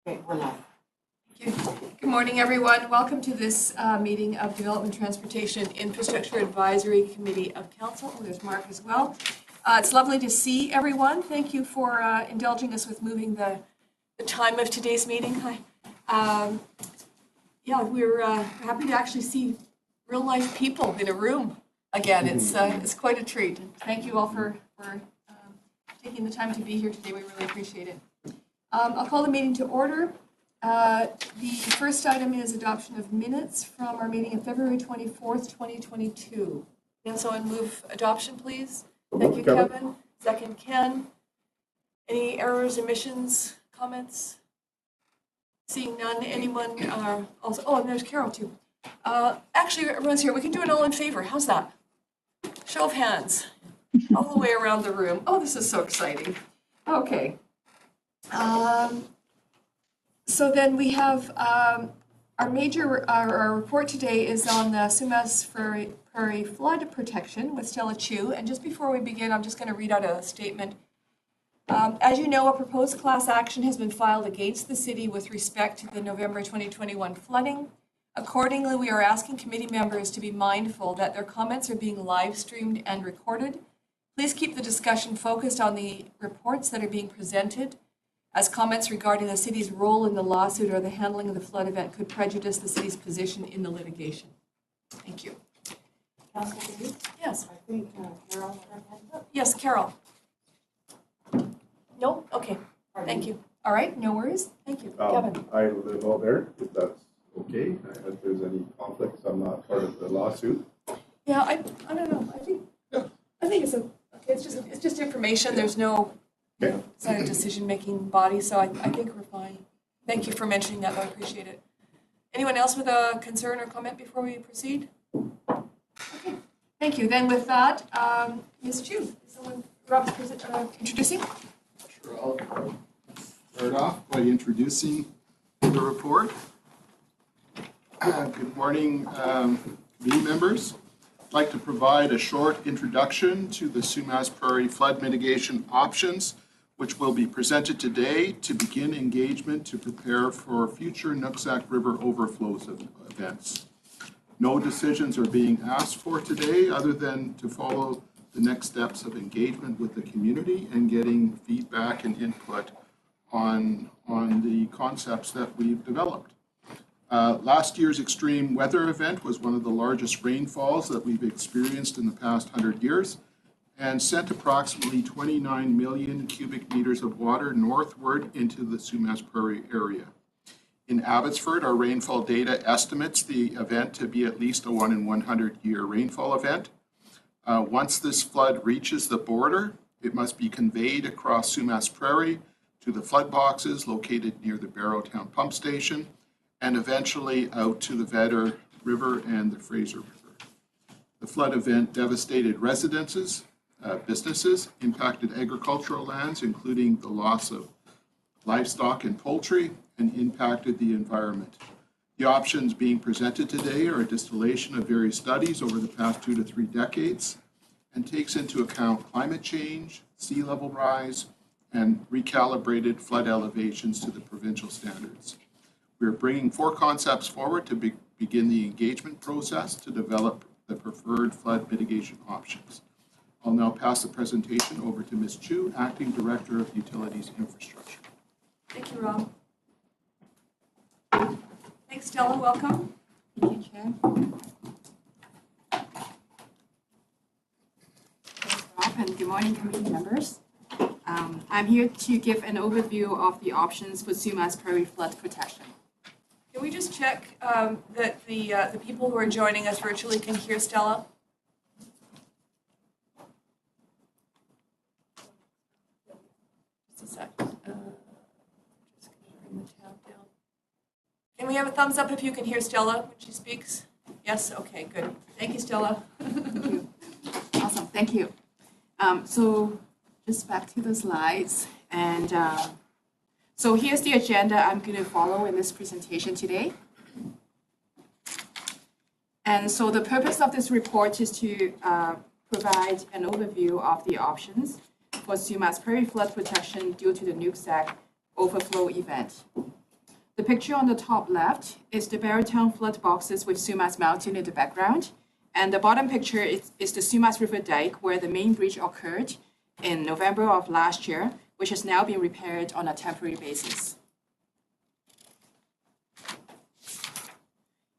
Okay, we're live. Thank you. Good morning, everyone. Welcome to this meeting of Development, Transportation, Infrastructure Advisory Committee of Council. Oh, there's Mark as well. It's lovely to see everyone. Thank you for indulging us with moving the time of today's meeting. Hi. Yeah, we're happy to actually see real life people in a room again. It's quite a treat. Thank you all for taking the time to be here today. We really appreciate it. I'll call the meeting to order. The first item is adoption of minutes from our meeting of February 24th, 2022. Can someone move adoption, please? Thank you, Kevin. Second, Ken. Any errors, omissions, comments? Seeing none. Anyone also? Oh, and there's Carol too. Actually, everyone's here. We can do it all in favor. How's that? Show of hands. All the way around the room. Oh, this is so exciting. Okay. So then we have our report today is on the Sumas Prairie flood protection with Stella Chu. And just before we begin, I'm just going to read out a statement. As you know, a proposed class action has been filed against the city with respect to the November 2021 flooding. Accordingly, we are asking committee members to be mindful that their comments are being live streamed and recorded. Please keep the discussion focused on the reports that are being presented, as comments regarding the city's role in the lawsuit or the handling of the flood event could prejudice the city's position in the litigation. Thank you. Yes. I think Carol had her hand up. Yes, Carol. No? Okay. Thank you. All right. No worries. Thank you. Kevin. I live out there, if that's okay. If there's any conflicts, I'm not part of the lawsuit. Yeah, I don't know. I think it's okay. It's just information. There's no it's not a decision-making body, so I think we're fine. Thank you for mentioning that, though. I appreciate it. Anyone else with a concern or comment before we proceed? Okay. Thank you. Then with that, Ms. Chu, is someone introducing? Sure, I'll start off by introducing the report. Good morning, committee members. I'd like to provide a short introduction to the Sumas Prairie flood mitigation options, which will be presented today to begin engagement to prepare for future Nooksack River overflows events. No decisions are being asked for today other than to follow the next steps of engagement with the community and getting feedback and input on the concepts that we've developed. Last year's extreme weather event was one of the largest rainfalls that we've experienced in the past 100 years and sent approximately 29 million cubic meters of water northward into the Sumas Prairie area. In Abbotsford, our rainfall data estimates the event to be at least a 1 in 100 year rainfall event. Once this flood reaches the border, it must be conveyed across Sumas Prairie to the flood boxes located near the Barrowtown pump station and eventually out to the Vedder River and the Fraser River. The flood event devastated residences, businesses, impacted agricultural lands, including the loss of livestock and poultry, and impacted the environment. The options being presented today are a distillation of various studies over the past 2 to 3 decades and takes into account climate change, sea level rise, and recalibrated flood elevations to the provincial standards. We are bringing 4 concepts forward to begin the engagement process to develop the preferred flood mitigation options. I'll now pass the presentation over to Ms. Chu, Acting Director of Utilities Infrastructure. Thank you, Rob. Thanks, Stella. Welcome. Thank you, Chair. Thanks, Rob, and good morning, committee members. I'm here to give an overview of the options for Sumas Prairie flood protection. Can we just check that the people who are joining us virtually can hear Stella? Just a sec. Just gonna bring the tab down. Can we have a thumbs up if you can hear Stella when she speaks? Yes? Okay, good. Thank you, Stella. Thank you. Awesome, thank you. So just back to the slides. And so here's the agenda I'm going to follow in this presentation today. And so the purpose of this report is to provide an overview of the options for Sumas Prairie flood protection due to the Nooksack overflow event. The picture on the top left is the Barrowtown flood boxes with Sumas Mountain in the background. And the bottom picture is the Sumas River Dike, where the main breach occurred in November of last year, which has now been repaired on a temporary basis.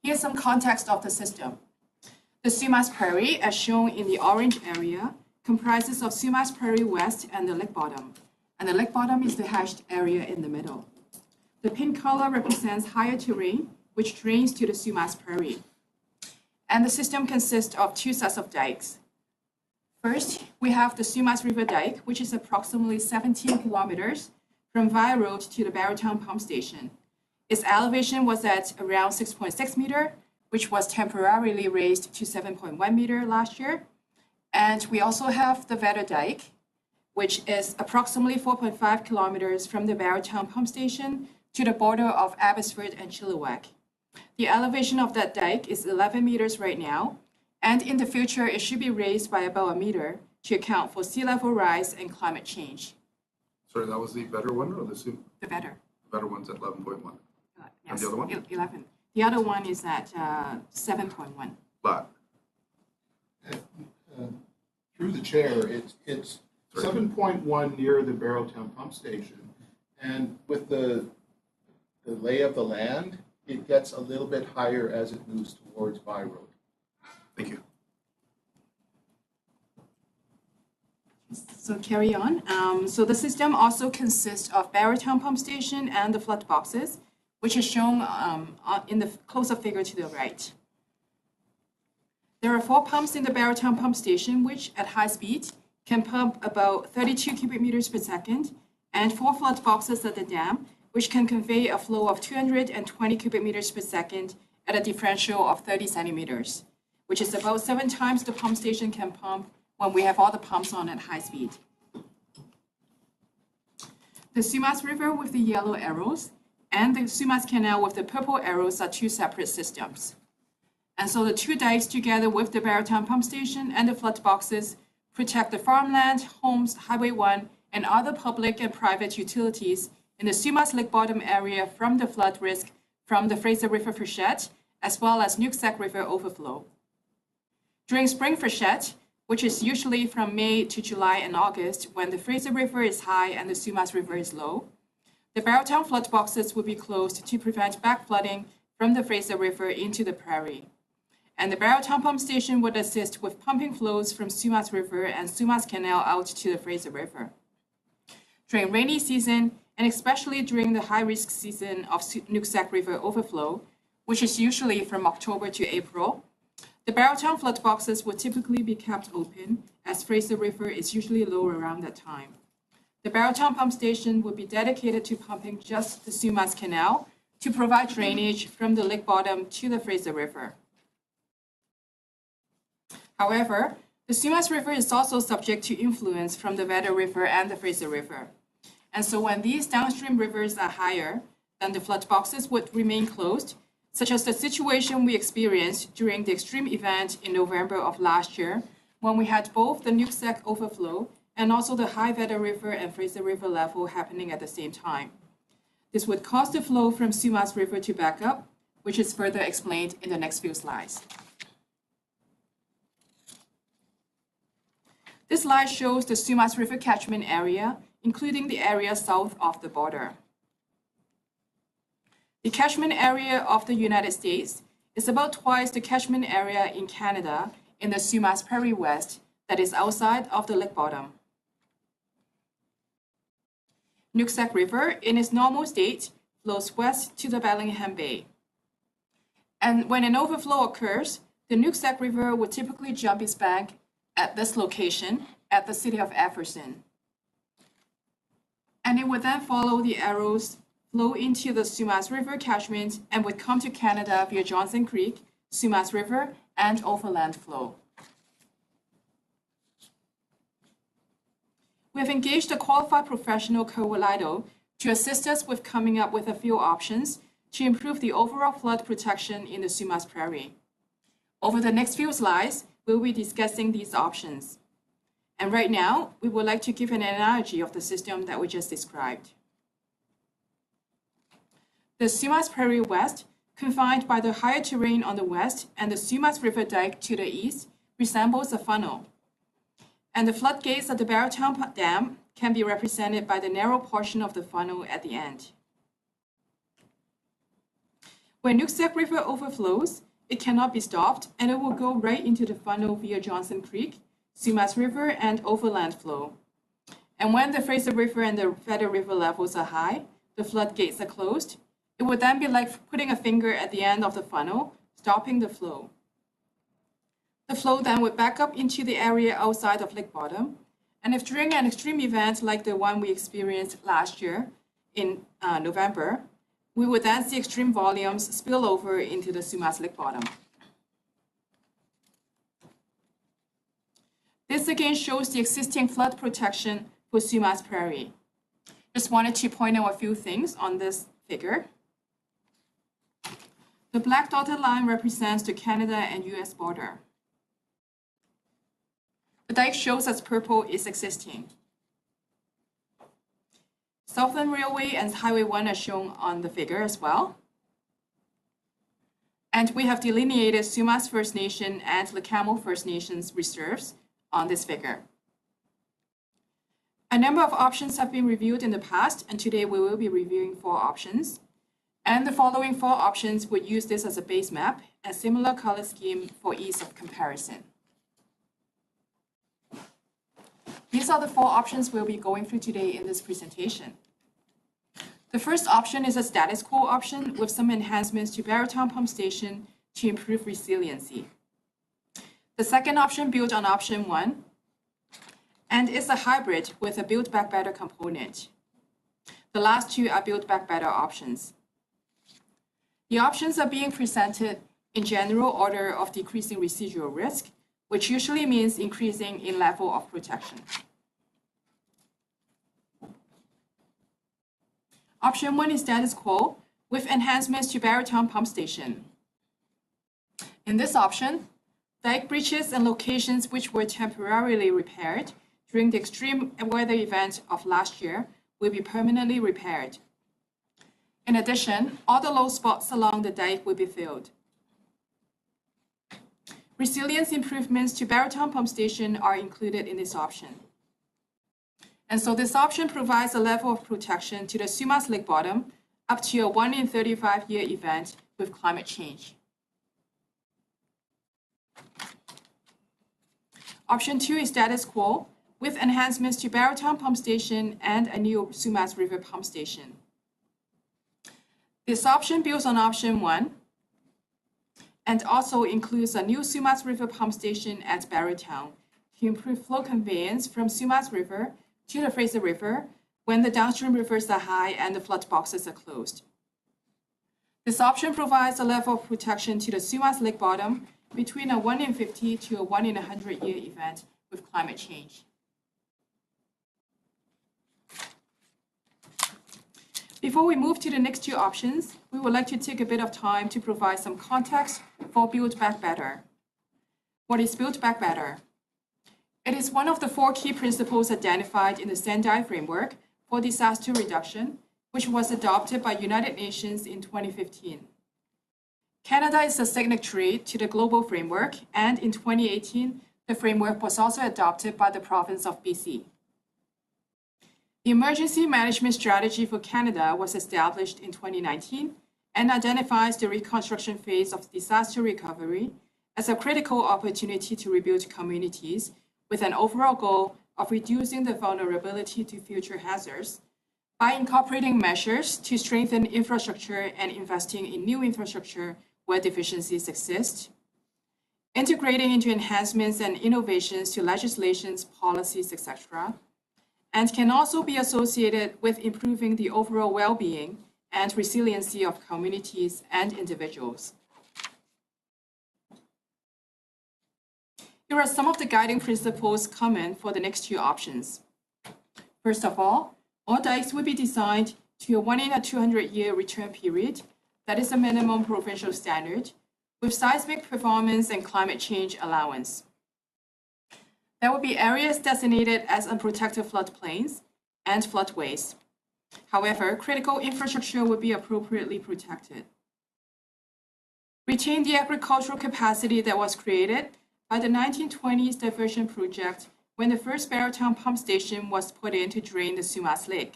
Here's some context of the system. The Sumas Prairie, as shown in the orange area, comprises of Sumas Prairie West and the lake bottom. And the lake bottom is the hashed area in the middle. The pink color represents higher terrain, which drains to the Sumas Prairie. And the system consists of two sets of dikes. First, we have the Sumas River Dike, which is approximately 17 kilometers from Via Road to the Barrowtown pump station. Its elevation was at around 6.6 meter, which was temporarily raised to 7.1 meter last year. And we also have the Vedder Dike, which is approximately 4.5 kilometers from the Barrowtown pump station to the border of Abbotsford and Chilliwack. The elevation of that dike is 11 meters right now, and in the future, it should be raised by about a meter to account for sea level rise and climate change. Sorry, that was the better one or the The Vedder. better one's at 11.1? Yes, And the other one? 11. The other one is at 7.1. Flat. Through the chair, it's 7.1 near the Barrowtown pump station. And with the lay of the land, it gets a little bit higher as it moves towards Via Road. Thank you. So carry on. So the system also consists of Barrowtown pump station and the flood boxes, which is shown in the close-up figure to the right. There are 4 pumps in the Barrowtown pump station, which at high speed can pump about 32 cubic meters per second, and 4 flood boxes at the dam, which can convey a flow of 220 cubic meters per second at a differential of 30 centimeters, which is about 7 times the pump station can pump when we have all the pumps on at high speed. The Sumas River with the yellow arrows and the Sumas Canal with the purple arrows are 2 separate systems. And so the 2 dikes together with the Barrowtown pump station and the flood boxes protect the farmland, homes, Highway 1, and other public and private utilities in the Sumas Lake bottom area from the flood risk from the Fraser River freshet, as well as Nooksack River overflow. During spring freshet, which is usually from May to July and August, when the Fraser River is high and the Sumas River is low, the Barrowtown flood boxes will be closed to prevent backflooding from the Fraser River into the Prairie. And the Barrowtown pump station would assist with pumping flows from Sumas River and Sumas Canal out to the Fraser River. During rainy season, and especially during the high-risk season of Nooksack River overflow, which is usually from October to April, the Barrowtown flood boxes would typically be kept open, as Fraser River is usually low around that time. The Barrowtown pump station would be dedicated to pumping just the Sumas Canal to provide drainage from the lake bottom to the Fraser River. However, the Sumas River is also subject to influence from the Vedder River and the Fraser River. And so when these downstream rivers are higher, then the flood boxes would remain closed, such as the situation we experienced during the extreme event in November of last year, when we had both the Nooksack overflow and also the high Vedder River and Fraser River level happening at the same time. This would cause the flow from Sumas River to back up, which is further explained in the next few slides. This slide shows the Sumas River catchment area, including the area south of the border. The catchment area of the United States is about twice the catchment area in Canada in the Sumas Prairie West that is outside of the lake bottom. Nooksack River, in its normal state, flows west to the Bellingham Bay. And when an overflow occurs, the Nooksack River would typically jump its bank at this location at the city of Abbotsford. And it would then follow the arrows, flow into the Sumas River catchment, and would come to Canada via Johnson Creek, Sumas River, and overland flow. We have engaged a qualified professional, Carolito, to assist us with coming up with a few options to improve the overall flood protection in the Sumas Prairie. Over the next few slides, we'll be discussing these options. And right now, we would like to give an analogy of the system that we just described. The Sumas Prairie West, confined by the higher terrain on the west and the Sumas River Dike to the east, resembles a funnel. And the floodgates of the Barrowtown Dam can be represented by the narrow portion of the funnel at the end. When Nooksack River overflows, it cannot be stopped, and it will go right into the funnel via Johnson Creek, Sumas River, and overland flow. And when the Fraser River and the Feather River levels are high, the floodgates are closed. It would then be like putting a finger at the end of the funnel, stopping the flow. The flow then would back up into the area outside of lake bottom. And if during an extreme event like the one we experienced last year in November, we would then see extreme volumes spill over into the Sumas lake bottom. This again shows the existing flood protection for Sumas Prairie. Just wanted to point out a few things on this figure. The black dotted line represents the Canada and US border. The dike shows as purple is existing. Southland Railway and Highway 1 are shown on the figure as well. And we have delineated Sumas First Nation and Lacamo First Nations reserves on this figure. A number of options have been reviewed in the past, and today we will be reviewing 4 options. And the following 4 options would use this as a base map and similar color scheme for ease of comparison. These are the 4 options we'll be going through today in this presentation. The first option is a status quo option with some enhancements to Barrowtown Pump Station to improve resiliency. The second option built on option 1 and is a hybrid with a Build Back Better component. The last 2 are Build Back Better options. The options are being presented in general order of decreasing residual risk, which usually means increasing in level of protection. Option 1 is status quo with enhancements to Barrowtown Pump Station. In this option, dike breaches and locations which were temporarily repaired during the extreme weather event of last year will be permanently repaired. In addition, all the low spots along the dike will be filled. Resilience improvements to Barrowtown Pump Station are included in this option. And so this option provides a level of protection to the Sumas lake bottom up to a 1 in 35-year event with climate change. Option 2 is status quo with enhancements to Barrowtown Pump Station and a new Sumas River Pump Station. This option builds on option 1 and also includes a new Sumas River Pump Station at Barrowtown to improve flow conveyance from Sumas River to the Fraser River when the downstream rivers are high and the flood boxes are closed. This option provides a level of protection to the Sumas lake bottom between a 1 in 50 to a 1 in 100-year event with climate change. Before we move to the next 2 options, we would like to take a bit of time to provide some context for Build Back Better. What is Build Back Better? It is one of the 4 key principles identified in the Sendai Framework for Disaster Reduction, which was adopted by United Nations in 2015. Canada is a signatory to the global framework, and in 2018, the framework was also adopted by the province of BC. The Emergency Management Strategy for Canada was established in 2019 and identifies the reconstruction phase of disaster recovery as a critical opportunity to rebuild communities with an overall goal of reducing the vulnerability to future hazards by incorporating measures to strengthen infrastructure and investing in new infrastructure where deficiencies exist, integrating into enhancements and innovations to legislations, policies, etc., and can also be associated with improving the overall well-being and resiliency of communities and individuals. Here are some of the guiding principles common for the next 2 options. First of all dikes will be designed to a 1 in a 200-year return period that is a minimum provincial standard with seismic performance and climate change allowance. There will be areas designated as unprotected floodplains and floodways. However, critical infrastructure will be appropriately protected. Retain the agricultural capacity that was created by the 1920s diversion project when the first Barrowtown pump station was put in to drain the Sumas Lake.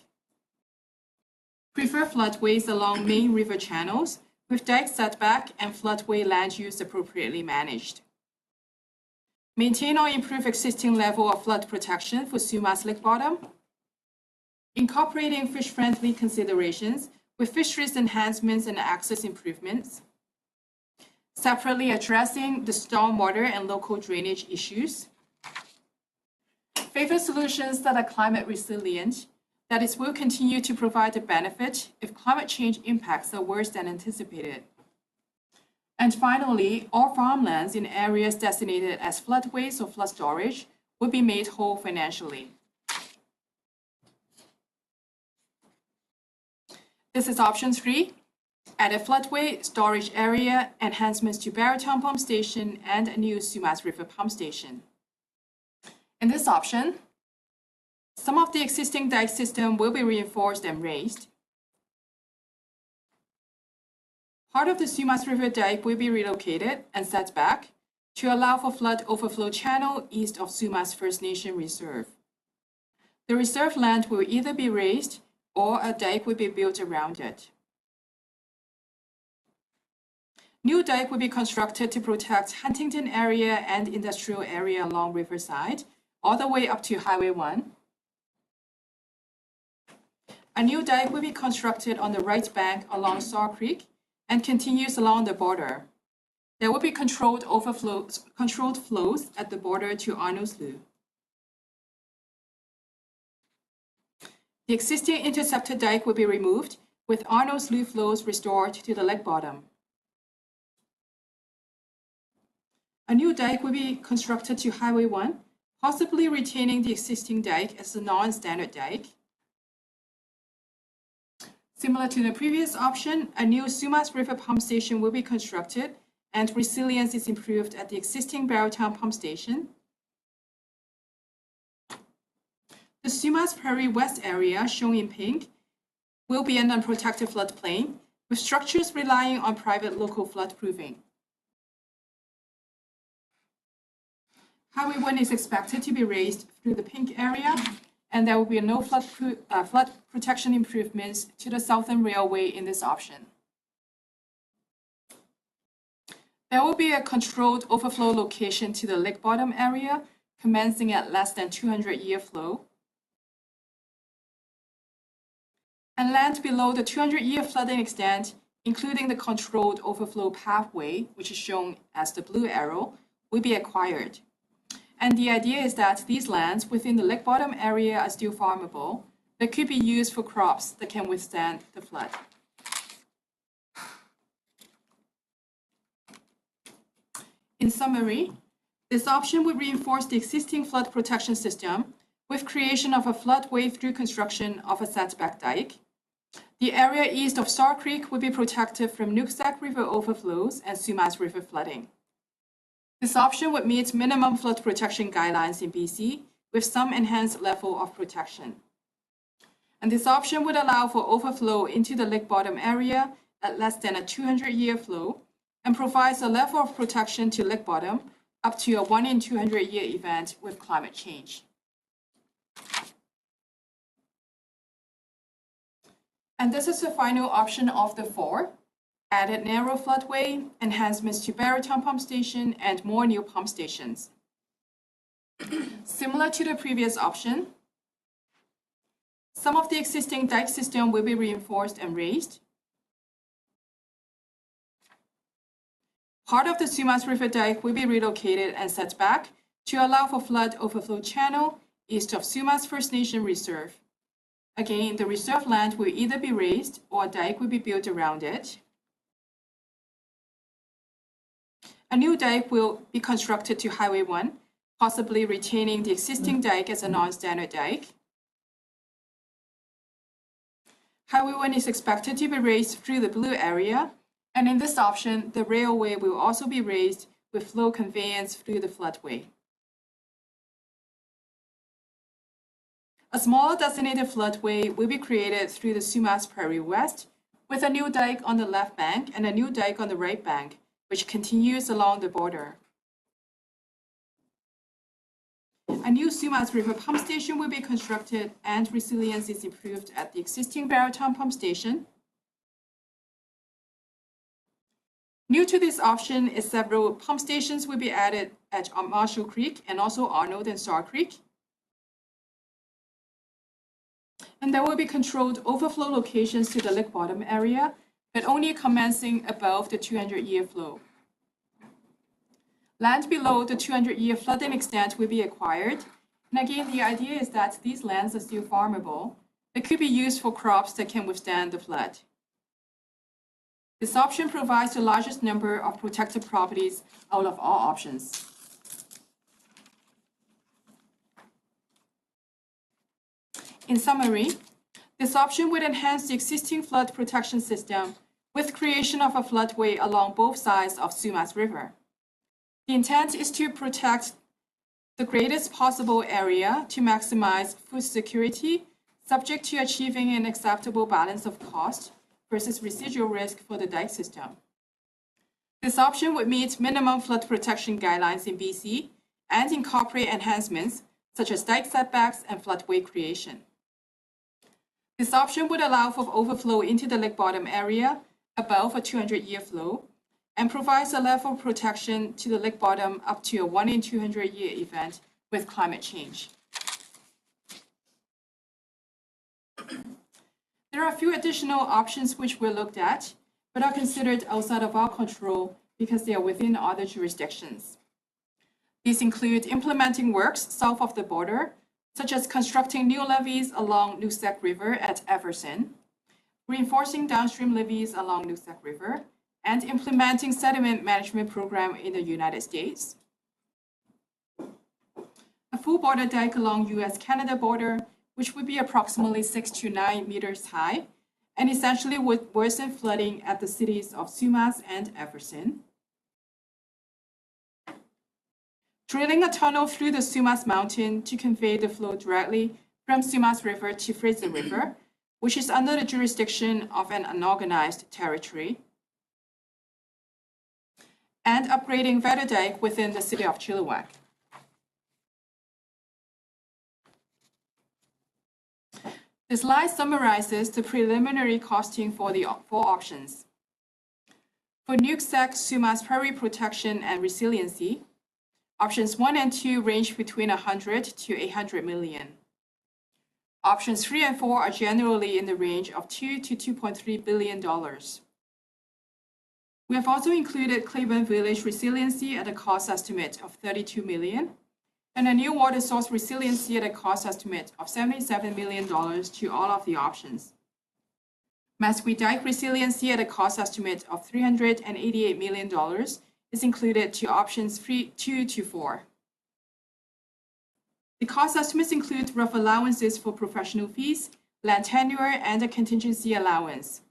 Prefer floodways along main river channels with dike setback and floodway land use appropriately managed. Maintain or improve existing level of flood protection for Sumas Lake bottom. Incorporating fish-friendly considerations with fisheries enhancements and access improvements. Separately addressing the stormwater and local drainage issues. Favor solutions that are climate resilient, that is, will continue to provide a benefit if climate change impacts are worse than anticipated. And finally, all farmlands in areas designated as floodways or flood storage will be made whole financially. This is option 3. Add a floodway storage area, enhancements to Barrowtown Pump Station, and a new Sumas River Pump Station. In this option, some of the existing dike system will be reinforced and raised. Part of the Sumas River dike will be relocated and set back to allow for flood overflow channel east of Sumas First Nation Reserve. The reserve land will either be raised or a dike will be built around it. New dike will be constructed to protect Huntington area and industrial area along Riverside, all the way up to Highway 1. A new dike will be constructed on the right bank along Saw Creek and continues along the border. There will be controlled flows at the border to Arnold Slough. The existing interceptor dike will be removed, with Arnold Slough flows restored to the lake bottom. A new dike will be constructed to Highway 1, possibly retaining the existing dike as a non-standard dike. Similar to the previous option, a new Sumas River pump station will be constructed and resilience is improved at the existing Barrowtown pump station. The Sumas Prairie West area, shown in pink, will be an unprotected floodplain with structures relying on private local floodproofing. Highway 1 is expected to be raised through the pink area, and there will be no flood protection improvements to the Southern Railway in this option. There will be a controlled overflow location to the lake bottom area, commencing at less than 200-year flow. And land below the 200-year flooding extent, including the controlled overflow pathway, which is shown as the blue arrow, will be acquired. And the idea is that these lands within the lake bottom area are still farmable, but could be used for crops that can withstand the flood. In summary, this option would reinforce the existing flood protection system with creation of a floodway through construction of a setback dike. The area east of Saw Creek would be protected from Nooksack River overflows and Sumas River flooding. This option would meet minimum flood protection guidelines in BC with some enhanced level of protection. And this option would allow for overflow into the lake bottom area at less than a 200-year flow and provides a level of protection to lake bottom up to a 1 in 200-year event with climate change. And this is the final option of the 4. Added narrow floodway, enhancements to Barrowtown pump station, and more new pump stations. Similar to the previous option, some of the existing dike system will be reinforced and raised. Part of the Sumas River dike will be relocated and set back to allow for flood overflow channel east of Sumas First Nation Reserve. Again, the reserve land will either be raised or a dike will be built around it. A new dike will be constructed to Highway 1, possibly retaining the existing dike as a non-standard dike. Highway 1 is expected to be raised through the blue area, and in this option, the railway will also be raised with flow conveyance through the floodway. A small designated floodway will be created through the Sumas Prairie West with a new dike on the left bank and a new dike on the right bank, which continues along the border. A new Sumas River pump station will be constructed and resilience is improved at the existing Barrowtown pump station. New to this option is several pump stations will be added at Marshall Creek and also Arnold and Star Creek. And there will be controlled overflow locations to the lake bottom area, but only commencing above the 200-year flow. Land below the 200-year flooding extent will be acquired. And again, the idea is that these lands are still farmable. They could be used for crops that can withstand the flood. This option provides the largest number of protected properties out of all options. In summary, this option would enhance the existing flood protection system with creation of a floodway along both sides of Sumas River. The intent is to protect the greatest possible area to maximize food security, subject to achieving an acceptable balance of cost versus residual risk for the dike system. This option would meet minimum flood protection guidelines in BC and incorporate enhancements such as dike setbacks and floodway creation. This option would allow for overflow into the lake bottom area above a 200-year flow and provides a level of protection to the lake bottom up to a 1 in 200-year event with climate change. There are a few additional options which were looked at, but are considered outside of our control because they are within other jurisdictions. These include implementing works south of the border, such as constructing new levees along Nooksack River at Abbotsford, reinforcing downstream levees along Nooksack River, and implementing sediment management program in the United States. A full border dike along US-Canada border, which would be approximately 6 to 9 meters high, and essentially would worsen flooding at the cities of Sumas and Abbotsford. Drilling a tunnel through the Sumas Mountain to convey the flow directly from Sumas River to Fraser River, which is under the jurisdiction of an unorganized territory. And upgrading Vader Dike within the city of Chilliwack. This slide summarizes the preliminary costing for the four options. For Nooksack, Sumas Prairie Protection and Resiliency, options 1 and 2 range between 100 to 800 million. Options 3 and 4 are generally in the range of $2 to $2.3 billion. We have also included Claiborne Village Resiliency at a cost estimate of $32 million, and a new water source resiliency at a cost estimate of $77 million to all of the options. Masque Dike Resiliency at a cost estimate of $388 million is included to options 2 to 4. The cost estimates include rough allowances for professional fees, land tenure, and a contingency allowance.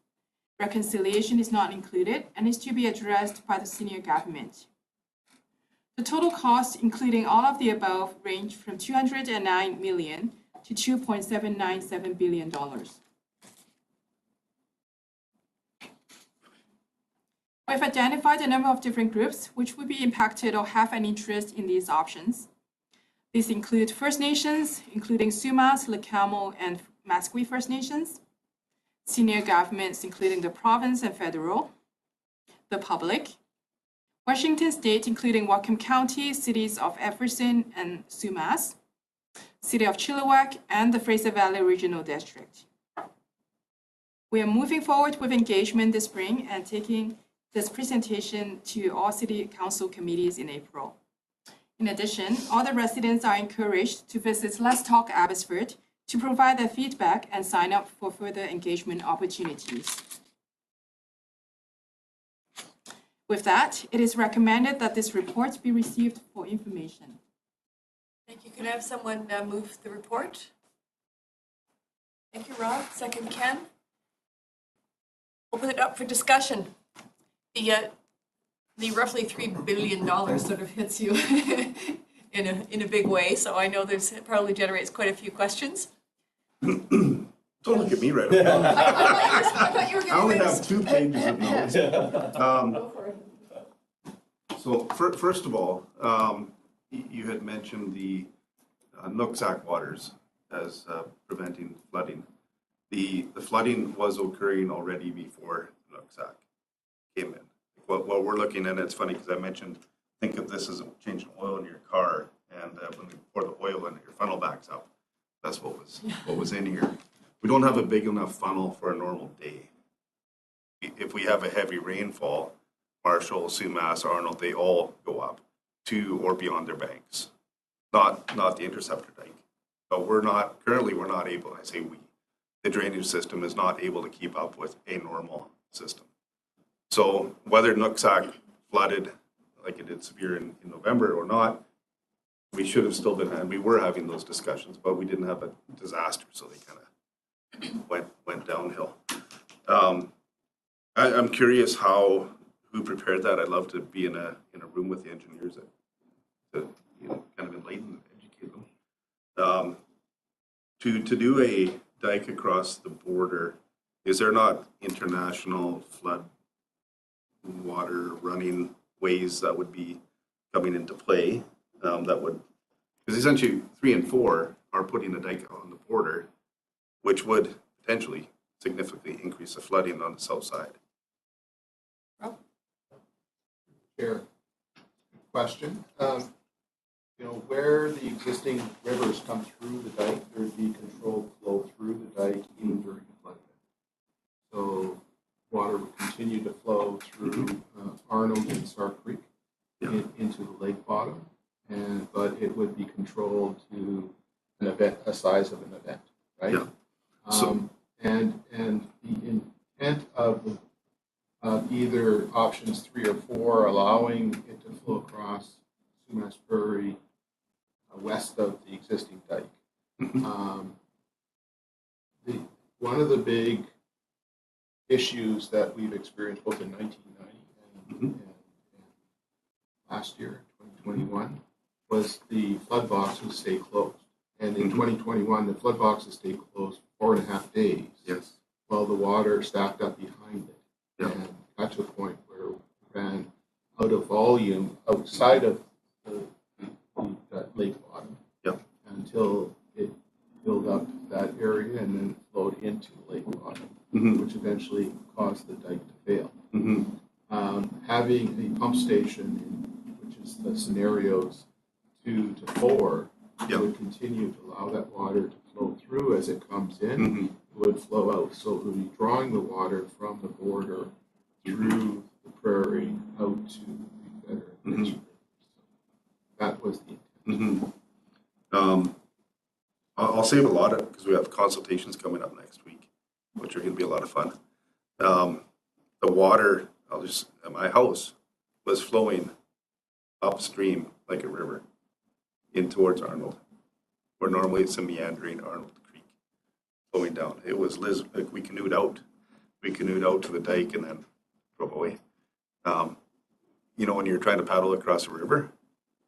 Reconciliation is not included and is to be addressed by the senior government. The total cost, including all of the above, range from $209 million to $2.797 billion. We've identified a number of different groups which would be impacted or have an interest in these options. These include First Nations, including Sumas, Lekamel, and Masque First Nations, senior governments, including the province and federal, the public, Washington State, including Whatcom County, cities of Abbotsford and Sumas, City of Chilliwack, and the Fraser Valley Regional District. We are moving forward with engagement this spring and taking this presentation to all City Council committees in April. In addition, all the residents are encouraged to visit Let's Talk Abbotsford to provide their feedback and sign up for further engagement opportunities. With that, it is recommended that this report be received for information. Thank you. Can I have someone move the report? Thank you, Rob. Second, Ken. Open it up for discussion. The roughly $3 billion sort of hits you in a big way, so I know there's probably generates quite a few questions. Don't look at me right now. I thought you were I going only to have 2 pages of notes. Go for it. So first of all, you had mentioned the Nooksack waters as preventing flooding. The flooding was occurring already before Nooksack came in. What we're looking at, it's funny because I mentioned, think of this as changing oil in your car, and when you pour the oil in, your funnel backs up. That's what was in here. We don't have a big enough funnel for a normal day. If we have a heavy rainfall, Marshall, Sumas, Arnold, they all go up to or beyond their banks. Not the interceptor dike. But we're not able, I say we, the drainage system is not able to keep up with a normal system. So whether Nooksack flooded like it did severe in November or not, we should have still been, and we were having those discussions, but we didn't have a disaster, so they kind of went downhill. I'm curious who prepared that. I'd love to be in a room with the engineers to kind of enlighten and educate them. To do a dike across the border, is there not international flood water running ways that would be coming into play? That would, because essentially 3 and 4 are putting a dike on the border, which would potentially significantly increase the flooding on the south side. Chair, question. Where the existing rivers come through the dike, there would be controlled flow through the dike even during the flood event. So water would continue to flow through Arnold and Star Creek into the lake bottom, but it would be controlled to an event, a size of an event, right? Yeah. And the intent of either options 3 or 4 allowing it to flow across Sumas Prairie west of the existing dike. One of the big issues that we've experienced both in 1990 and last year, 2021, was the flood boxes stay closed. And in 2021, the flood boxes stayed closed 4.5 days. Yes. While the water stacked up behind it. Yeah. And got to a point where we ran out of volume outside of the lake bottom. Yep. Until it filled up that area and then flowed into the lake bottom, which eventually caused the dike to fail. Having a pump station, which is the scenarios 2 to 4, would continue to allow that water to flow through as it comes in, it would flow out. So it would be drawing the water from the border through the prairie out to the Confederate. That was the intent. I'll save a lot of, because we have consultations coming up next week, which are going to be a lot of fun. The water, my house was flowing upstream like a river in towards Arnold, where normally it's a meandering Arnold Creek flowing down. It was like we canoed out to the dike and then drove away. When you're trying to paddle across a river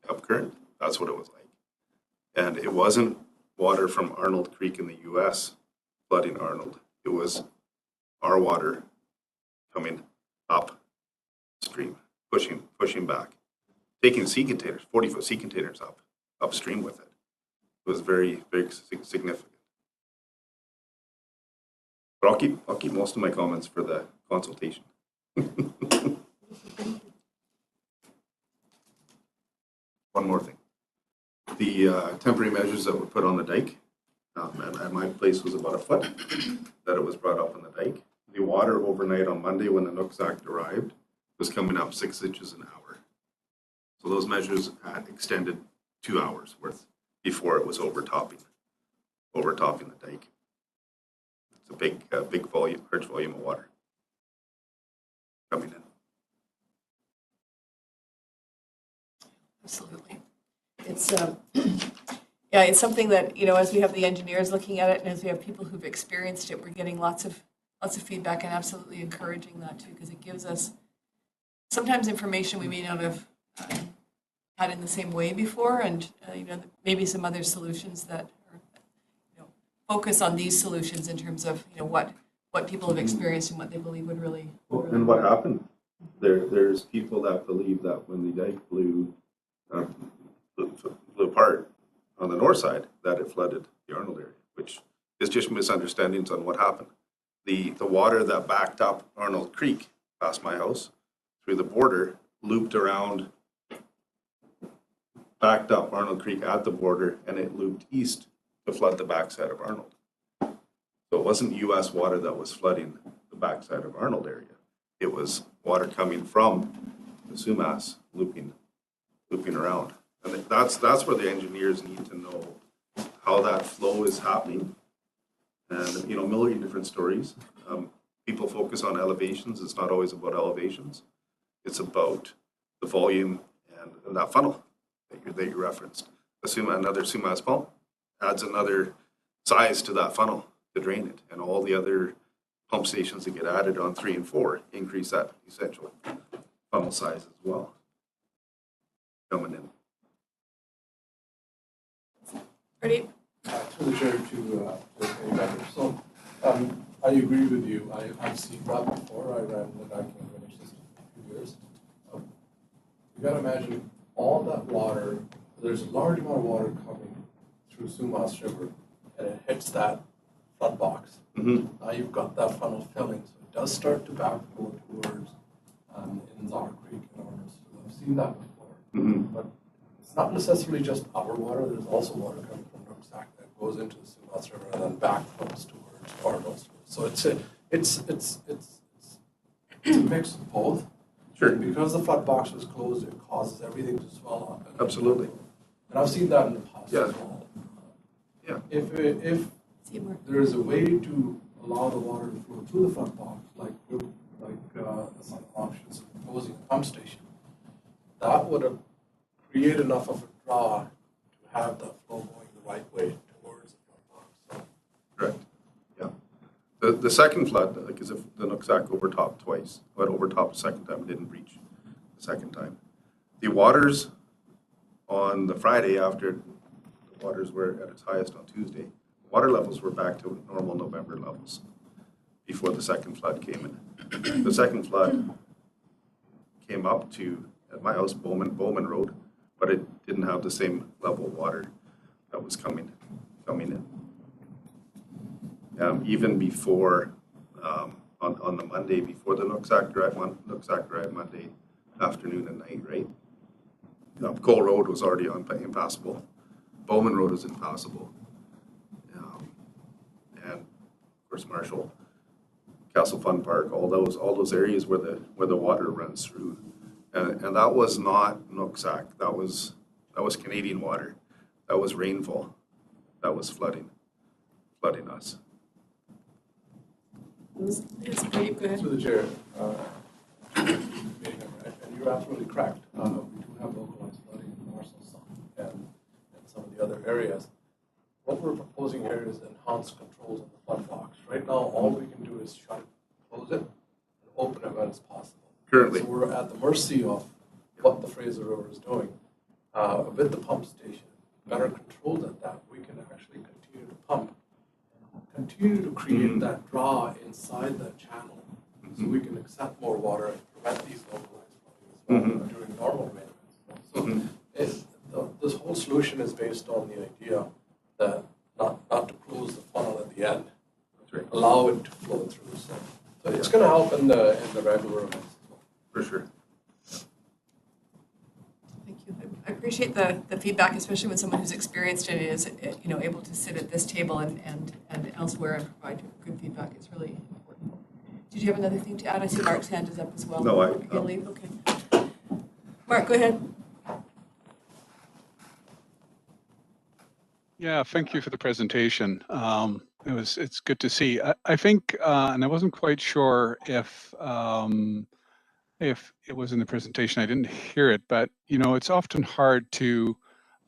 up current, that's what it was like. And it wasn't water from Arnold Creek in the US flooding Arnold. It was our water coming upstream, pushing back, taking sea containers, 40-foot sea containers upstream with it. It was very, very significant. But I'll keep most of my comments for the consultation. One more thing. The temporary measures that were put on the dike, at my place was about a foot that it was brought up on the dike. The water overnight on Monday when the Nooksack arrived was coming up 6 inches an hour. So those measures had extended 2 hours worth before it was overtopping the dike. It's a big volume, large volume of water coming in. Absolutely. It's it's something that, as we have the engineers looking at it and as we have people who've experienced it, we're getting lots of feedback and absolutely encouraging that too, because it gives us sometimes information we may not have had in the same way before, and maybe some other solutions that are focus on these solutions in terms of, what people have experienced and what they believe would really. And what happened? There's people that believe that when the dike blew apart on the north side, that it flooded the Arnold area, which is just misunderstandings on what happened. The water that backed up Arnold Creek past my house through the border looped around, backed up Arnold Creek at the border, and it looped east to flood the backside of Arnold. So it wasn't US water that was flooding the backside of Arnold area. It was water coming from the Sumas looping around. And that's where the engineers need to know how that flow is happening. And, a million different stories. People focus on elevations. It's not always about elevations. It's about the volume and that funnel that you referenced. Another Sumas pump adds another size to that funnel to drain it. And all the other pump stations that get added on 3 and 4 increase that essential funnel size as well. Coming in. Ready? Through the chair to any member. So I agree with you. I've seen that before. I ran the Dike drainage system for a few years. You got to imagine all that water. There's a large amount of water coming through Sumas River, and it hits that flood box. Mm-hmm. Now you've got that funnel filling, so it does start to backflow towards Inzar Creek and Ormond. I've seen that before. Mm-hmm. But it's not necessarily just our water. There's also water coming from Nooksack that goes into the Sumas River and then backflows towards Arnold. So it's a mix of both. Sure. And because the flood box was closed, it causes everything to swell up. Absolutely. And I've seen that in the past Yeah. as well. Yeah. If Seymour. there is a way to allow the water to flow through the flood box, like some options of proposing a pump station, that would have created enough of a draw to have that flow going the right way towards the flood box. So, Correct. Yeah. The second flood, like as if the Nooksack overtopped twice, but overtopped the second time, didn't breach the second time. The waters on the Friday after the waters were at its highest on Tuesday, water levels were back to normal November levels before the second flood came in. The second flood came up to, at my house, Bowman Road, but it didn't have the same level of water that was coming in. Even before, on the Monday before the Nooksack Drive Monday afternoon and night, right? Cole Road was already impassable. Bowman Road was impassable. And of course Marshall, Castle Fun Park, all those areas where the water runs through. And that was not Nooksack. That was Canadian water. That was rainfall. That was flooding us. It's great, go ahead. through the chair, and you're absolutely correct. We do have localized flooding in the Marshall Zone and some of the other areas. What we're proposing here is enhanced controls on the flood box. Right now, all we can do is shut it, close it, and open it when it's possible. Currently. So we're at the mercy of what the Fraser River is doing. With the pump station, better controlled at that, we can actually continue to pump and continue to create that draw inside that channel so we can accept more water and prevent these localized flooding as well during normal maintenance. So this whole solution is based on the idea that not to close the funnel at the end, Right. allow it to flow through. So it's going to help in the regular events as well. For sure. Thank you. I appreciate the feedback, especially when someone who's experienced it is, able to sit at this table and elsewhere and provide good feedback. It's really important. Did you have another thing to add? I see Mark's hand is up as well. No, You can leave? Okay. Mark, go ahead. Yeah, thank you for the presentation. It's good to see. I think, and I wasn't quite sure if it was in the presentation. I didn't hear it, but it's often hard to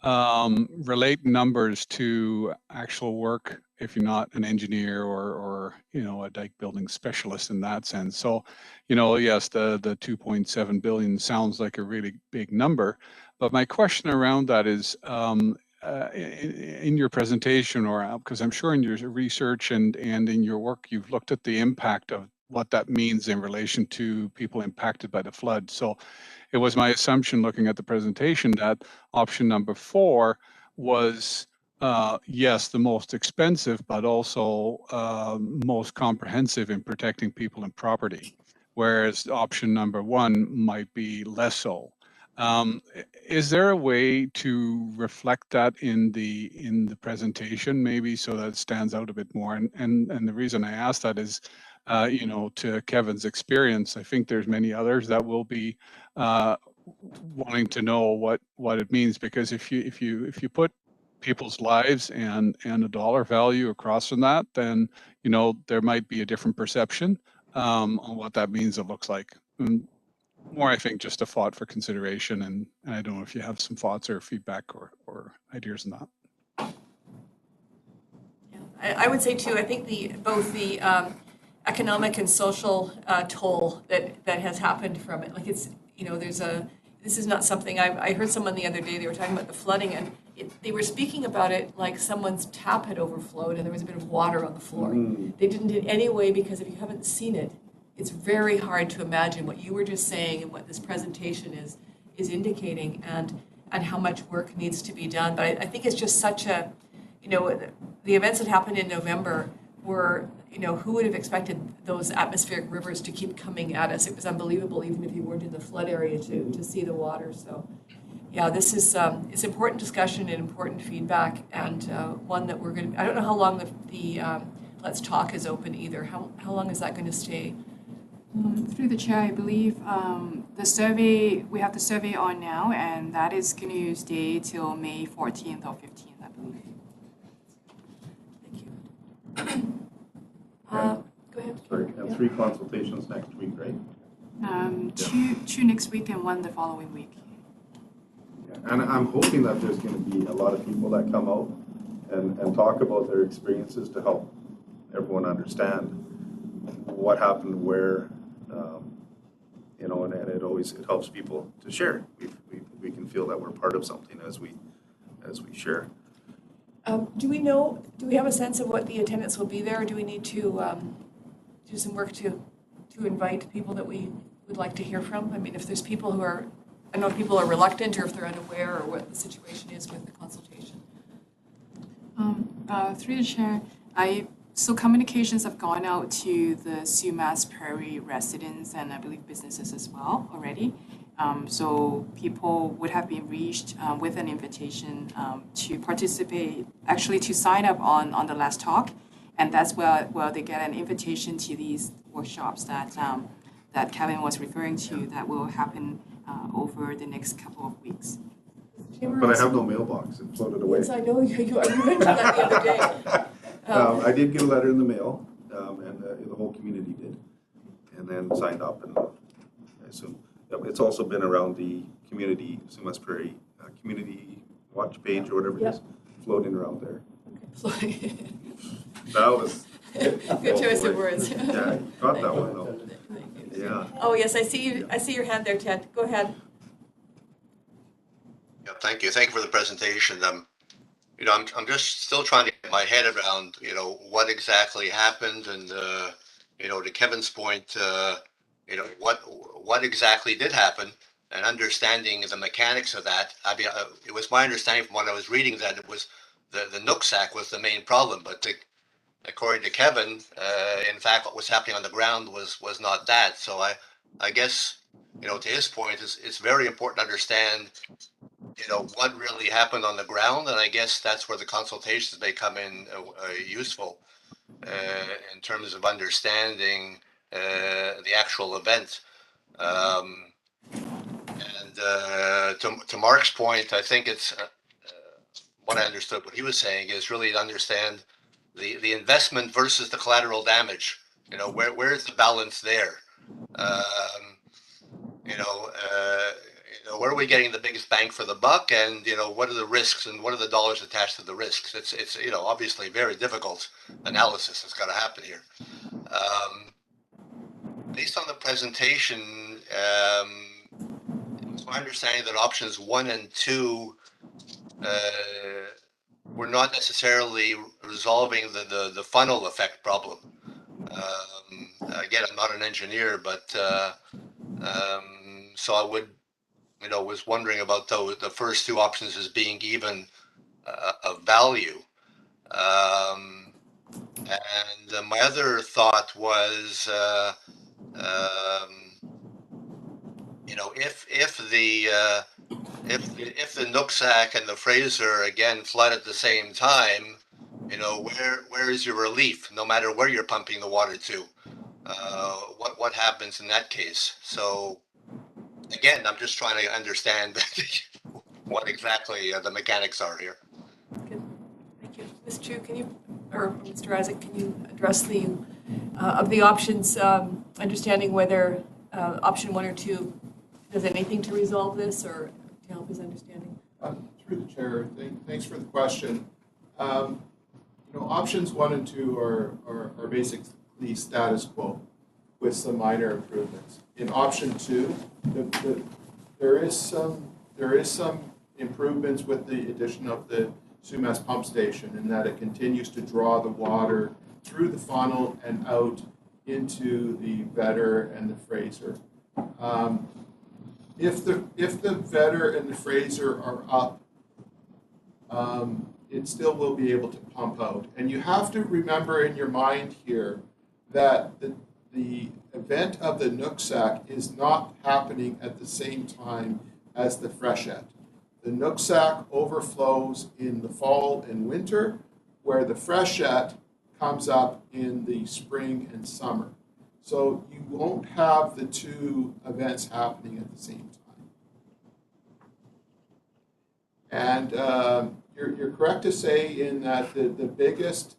relate numbers to actual work if you're not an engineer or a dike building specialist in that sense. So, yes, the 2.7 billion sounds like a really big number, but my question around that is, in your presentation, or because I'm sure in your research and in your work, you've looked at the impact of what that means in relation to people impacted by the flood. So it was my assumption, looking at the presentation, that option number 4 was, yes, the most expensive, but also most comprehensive in protecting people and property, whereas option number 1 might be less so. Is there a way to reflect that in the presentation, maybe, so that it stands out a bit more? And the reason I ask that is, you know, to Kevin's experience, I think there's many others that will be wanting to know what it means, because if you put people's lives and a dollar value across from that, then, you know, there might be a different perception on what that means. It looks like. More, I think, just a thought for consideration, and I don't know if you have some thoughts or feedback or ideas on that. I would say too, I think both the economic and social toll that has happened from it, like it's, you know, this is not something, I heard someone the other day, they were talking about the flooding, and they were speaking about it like someone's tap had overflowed and there was a bit of water on the floor. They didn't in any way, because if you haven't seen it, it's very hard to imagine what you were just saying and what this presentation is indicating, and how much work needs to be done. But I think it's just such a, you know, the events that happened in November were, you know, who would have expected those atmospheric rivers to keep coming at us? It was unbelievable, even if you weren't in the flood area, to see the water. So yeah, this is it's important discussion and important feedback, and one that we're going to, I don't know how long the Let's Talk is open either. How long is that going to stay? Through the chair, I believe the survey, we have the survey on now, and that is going to stay till May 14th or 15th, I believe. Thank you. Go ahead. Sorry, and 3 consultations next week, right? Two next week and 1 the following week. Yeah. And I'm hoping that there's going to be a lot of people that come out and talk about their experiences to help everyone understand what happened where, you know, and it helps people to share. We can feel that we're part of something as we share. Do we have a sense of what the attendance will be there, or do we need to do some work to invite people that we would like to hear from? I mean, if there's people who are, I don't know if people are reluctant or if they're unaware or what the situation is with the consultation. Through the chair, so communications have gone out to the Sumas Prairie residents and I believe businesses as well already. So people would have been reached with an invitation to participate, actually to sign up on the Last Talk, and that's where they get an invitation to these workshops that Kevin was referring to that will happen over the next couple of weeks. But I have no mailbox. It floated away. Yes, I know you mentioned that the other day. I did get a letter in the mail, and the whole community did, and then signed up, and I assume it's also been around the community, Sumas Prairie community watch page or whatever it is, floating around there. That was good choice of words. Yeah, you got that one though. Yeah. Oh yes, I see your hand there, Ted. Go ahead. Yeah, thank you. Thank you for the presentation. You know, I'm just still trying to get my head around, you know, what exactly happened, and you know, to Kevin's point, you know, what exactly did happen, and understanding the mechanics of that. I mean, it was my understanding from what I was reading that it was the Nooksack was the main problem, but according to Kevin, in fact, what was happening on the ground was not that. So I guess, you know, to his point, it's very important to understand, you know, what really happened on the ground, and I guess that's where the consultations may come in useful in terms of understanding the actual event. And to Mark's point, I think it's what I understood what he was saying is really to understand the investment versus the collateral damage. You know, where is the balance there? You know, where are we getting the biggest bang for the buck, and you know, what are the risks and what are the dollars attached to the risks? It's you know, obviously very difficult analysis that's got to happen here. Based on the presentation, it's my understanding that options 1 and 2 we're not necessarily resolving the funnel effect problem. Again, I'm not an engineer, but so I would, was wondering about the first two options as being even of value. And my other thought was, if the Nooksack and the Fraser again flood at the same time, where is your relief? No matter where you're pumping the water to, what happens in that case? So again, I'm just trying to understand what exactly the mechanics are here. Good. Thank you. Ms. Chu, or Mr. Isaac, can you address of the options, understanding whether option 1 or 2 does anything to resolve this or to help his understanding? Through the chair, thanks for the question. Options 1 and 2 are basically status quo with some minor improvements. In option 2, there is some improvements with the addition of the Sumas pump station in that it continues to draw the water through the funnel and out into the Vedder and the Fraser. If the Vedder and the Fraser are up, it still will be able to pump out. And you have to remember in your mind here that the event of the Nooksack is not happening at the same time as the freshet. The Nooksack overflows in the fall and winter, where the freshet comes up in the spring and summer. So you won't have the two events happening at the same time. And you're correct to say in that the biggest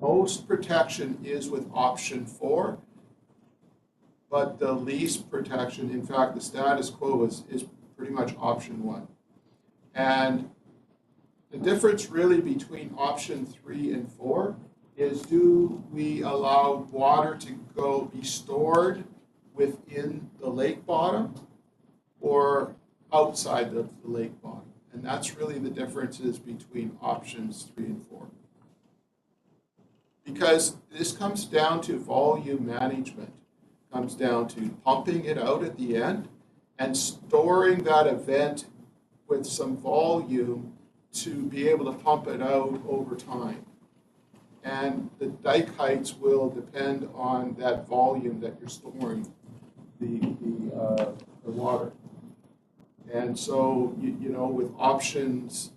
most protection is with option 4, but the least protection, in fact, the status quo is pretty much option 1. And the difference really between option 3 and 4 is, do we allow water to be stored within the lake bottom or outside of the lake bottom? And that's really the differences between options 3 and 4. Because this comes down to volume management, comes down to pumping it out at the end and storing that event with some volume to be able to pump it out over time. And the dike heights will depend on that volume that you're storing the water. And so, with options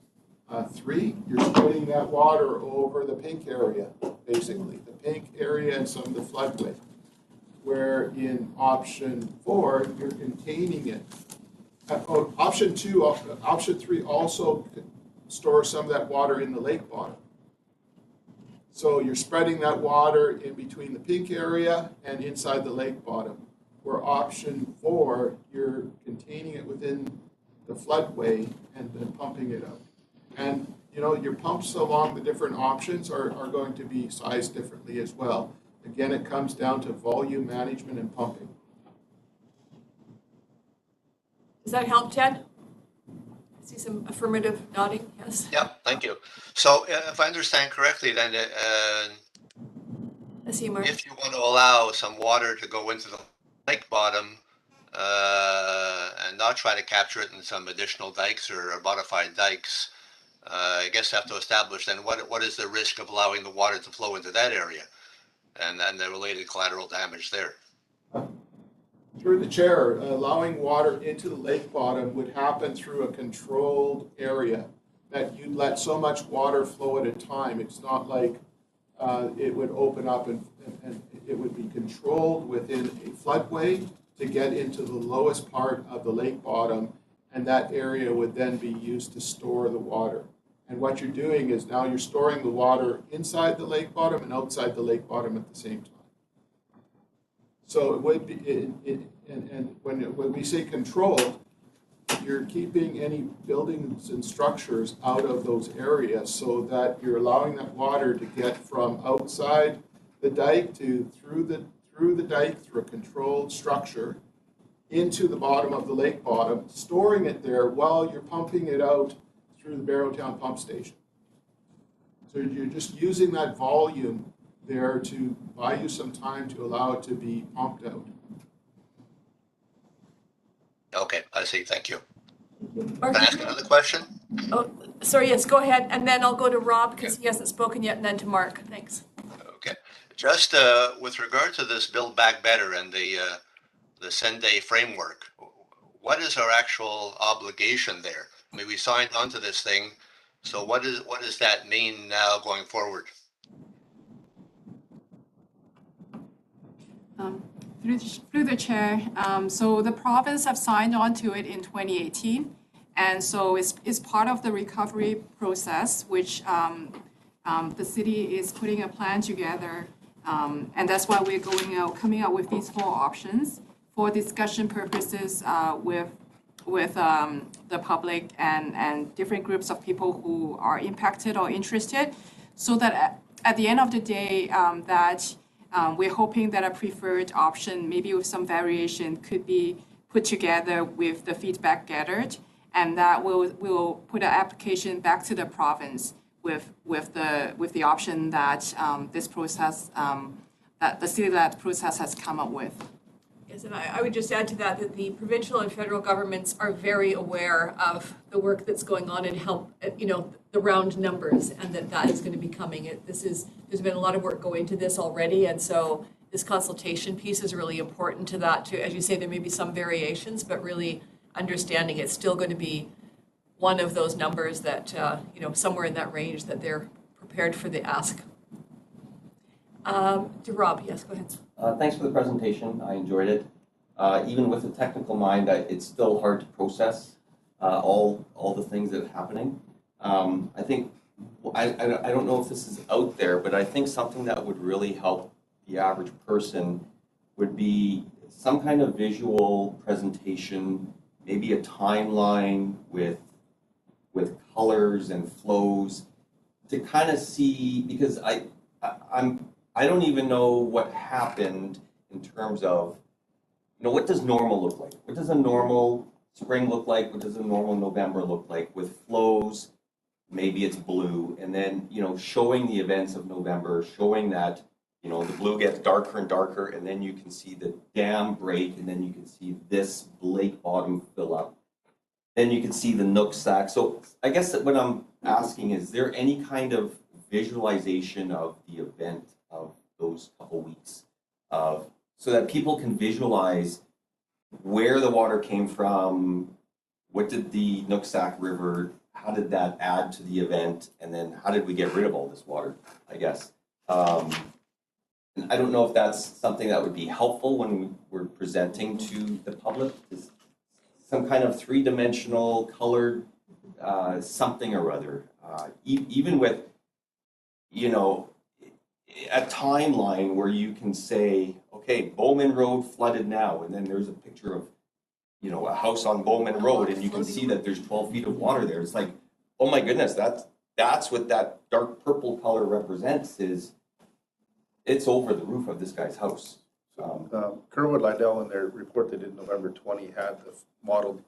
3, you're spreading that water over the pink area, basically, the pink area and some of the floodway. Where in option 4, you're containing it. Option 3 also stores some of that water in the lake bottom. So you're spreading that water in between the pink area and inside the lake bottom. Where option 4, you're containing it within the floodway and then pumping it out. And your pumps along the different options are going to be sized differently as well. Again, it comes down to volume management and pumping. Does that help, Ted? I see some affirmative nodding, yes? Yeah, thank you. So if I understand correctly, then if you want to allow some water to go into the lake bottom and not try to capture it in some additional dikes or modified dikes, I guess you have to establish then what is the risk of allowing the water to flow into that area and the related collateral damage there. Through the chair, allowing water into the lake bottom would happen through a controlled area that you'd let so much water flow at a time. It's not like it would open up and it would be controlled within a floodway to get into the lowest part of the lake bottom, and that area would then be used to store the water. And what you're doing is now you're storing the water inside the lake bottom and outside the lake bottom at the same time. So it would be, and when we say controlled, you're keeping any buildings and structures out of those areas so that you're allowing that water to get from outside the dike to through the dike through a controlled structure into the bottom of the lake bottom, storing it there while you're pumping it out through the Barrowtown pump station. So you're just using that volume there to buy you some time to allow it to be pumped out. Okay, I see, thank you. Mark, Can I ask another question? oh, sorry, yes, go ahead, and then I'll go to Rob because he hasn't spoken yet, and then to Mark. Thanks. Okay, just with regard to this Build Back Better and the Sendai framework, what is our actual obligation there? I mean, we signed onto this thing, so what does that mean now going forward? Through the chair, so the province have signed on to it in 2018, and so it's part of the recovery process, which the city is putting a plan together, and that's why we're coming out with these 4 options for discussion purposes with the public and different groups of people who are impacted or interested, so that at the end of the day, we're hoping that a preferred option, maybe with some variation, could be put together with the feedback gathered, and that will put an application back to the province with the option that this process, that the city-led process has come up with. Yes, and I would just add to that that the provincial and federal governments are very aware of the work that's going on and help, the round numbers, and that is going to be coming. There's been a lot of work going into this already, and so this consultation piece is really important to that too. As you say, there may be some variations, but really understanding it's still going to be one of those numbers that, somewhere in that range that they're prepared for the ask. To Rob, yes, go ahead. Thanks for the presentation. I enjoyed it. Even with the technical mind, it's still hard to process all the things that are happening. I think, I don't know if this is out there, but I think something that would really help the average person would be some kind of visual presentation, maybe a timeline with colors and flows to kind of see, because I don't even know what happened in terms of, what does normal look like? What does a normal spring look like? What does a normal November look like with flows? Maybe it's blue, and then, showing the events of November, showing that, the blue gets darker and darker, and then you can see the dam break, and then you can see this lake bottom fill up. Then you can see the Nooksack. So I guess that what I'm asking is there any kind of visualization of the event of those couple weeks, so that people can visualize where the water came from, what did the Nooksack River, how did that add to the event, and then how did we get rid of all this water, I guess. And I don't know if that's something that would be helpful when we're presenting to the public, is some kind of three-dimensional colored something or other, even with, a timeline where you can say, okay, Bowman Road flooded now, and then there's a picture of, a house on Bowman Road, and you can see that there's 12 feet of water there. It's like, oh my goodness, that's what that dark purple color represents, is it's over the roof of this guy's house. Kerwood Lydell in their report they did November 20 had the model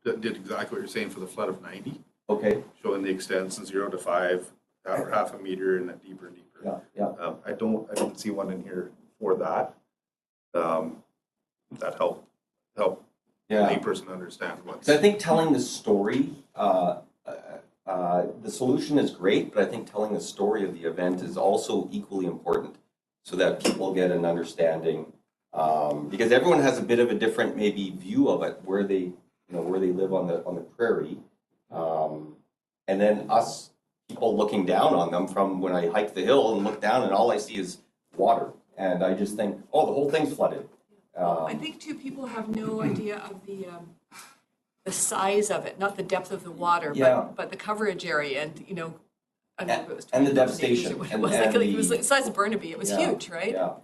that did exactly what you're saying for the flood of 90. Okay. Showing the extents from 0 to 5, or half a meter, and then deeper and deeper. Yeah. I don't see one in here for that. That help any person understand what. So I think telling the story, the solution is great, but I think telling the story of the event is also equally important, so that people get an understanding. Because everyone has a bit of a different maybe view of it, where they live on the prairie, and then us people looking down on them from when I hike the hill and look down and all I see is water, and I just think, oh, the whole thing's flooded. I think too, people have no idea of the size of it, not the depth of the water, but the coverage area, and I don't know if it was and the 20,000 devastation. acres or what it was. It was like the size of Burnaby. It was huge, right? Yeah.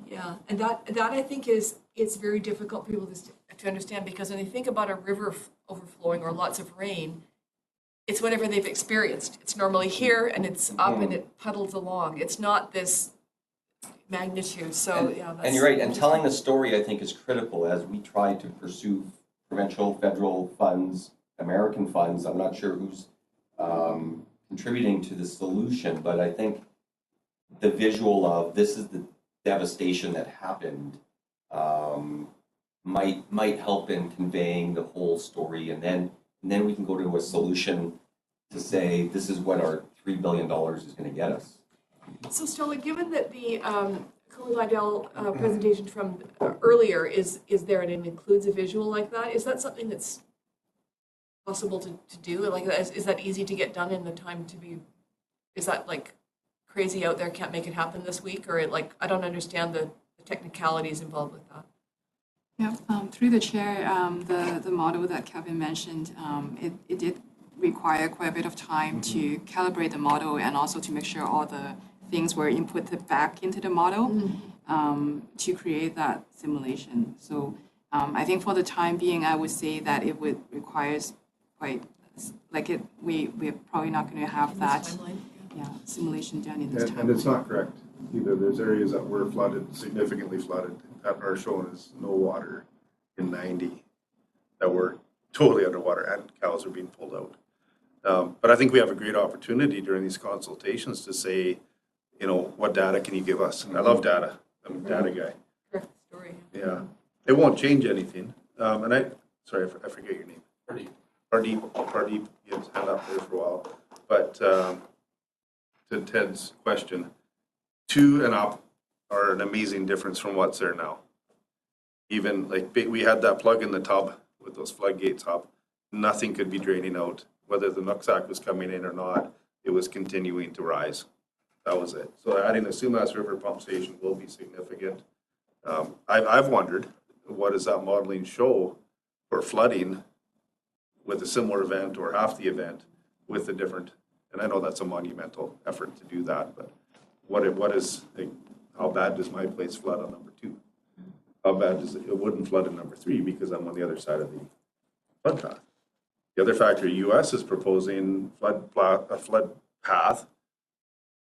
Yeah, and that I think it's very difficult for people to understand, because when they think about a river overflowing or lots of rain, it's whatever they've experienced. It's normally here and it's up and it puddles along. It's not this, magnitude, so, yeah, that's. And you're right, and telling the story, I think, is critical as we try to pursue provincial, federal funds, American funds. I'm not sure who's contributing to the solution, but I think the visual of this is the devastation that happened might help in conveying the whole story, and then we can go to a solution to say this is what our $3 billion is going to get us. So Stella, given that the Cooley Lydell presentation from earlier is there and it includes a visual like that, is that something that's possible to do? Like, is that easy to get done in the time to be, is that like crazy out there, can't make it happen this week? Or like, I don't understand the technicalities involved with that. Yeah, through the chair, the model that Kevin mentioned, it did require quite a bit of time to calibrate the model and also to make sure all the things were inputted back into the model to create that simulation. So I think for the time being, I would say that it would requires quite, like we're probably not going to have that simulation done in this time. And it's not correct either. There's areas that were flooded, significantly flooded, that are shown as no water in 90 that were totally underwater and cows are being pulled out. But I think we have a great opportunity during these consultations to say, you know, what data can you give us? And I love data. I'm a data guy. Correct story. Yeah. It won't change anything. And sorry, I forget your name. Pardeep, you had his hand up there for a while. But to Ted's question, 2 and up are an amazing difference from what's there now. Even like we had that plug in the tub with those floodgates up, nothing could be draining out. Whether the Nooksack was coming in or not, it was continuing to rise. That was it. So adding the Sumas River pump station will be significant. I've wondered, what does that modeling show for flooding with a similar event or half the event with the different, and I know that's a monumental effort to do that, but what is, like, how bad does my place flood on number 2? How bad does it wouldn't flood in number 3 because I'm on the other side of the flood path. The other factor, U.S. is proposing a flood path,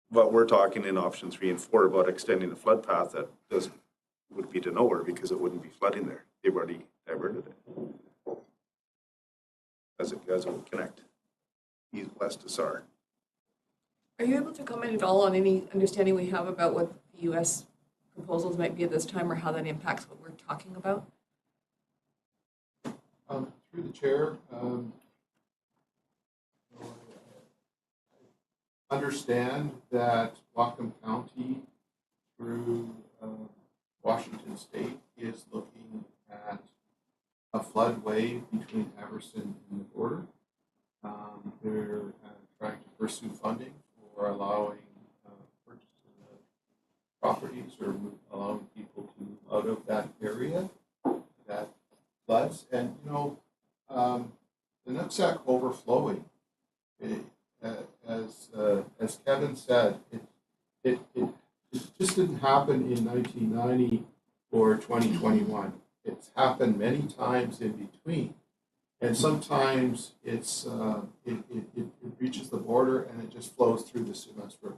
but we're talking in option 3 and 4 about extending the flood path that would be to nowhere because it wouldn't be flooding there. They've already diverted it as it would connect east west to SAR. Are you able to comment at all on any understanding we have about what the U.S. proposals might be at this time or how that impacts what we're talking about? Through the chair, understand that Whatcom County through Washington State is looking at a floodway between Everson and the border. They're trying to pursue funding for allowing purchase of properties or allowing people to move out of that area that floods. And, you know, the Nooksack overflowing, as Kevin said, it just didn't happen in 1990 or 2021. It's happened many times in between. And sometimes it reaches the border and it just flows through the Sumas River.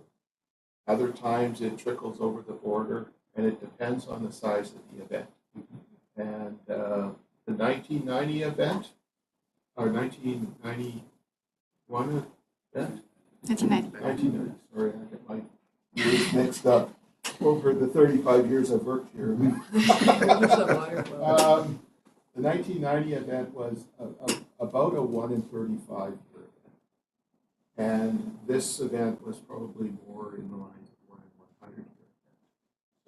Other times it trickles over the border, and it depends on the size of the event. And the 1990 event, or 1991 event? 1990, sorry, I get my years mixed up over the 35 years I've worked here. The 1990 event was about a 1 in 35 year event. And this event was probably more in the lines of 1 in 100 year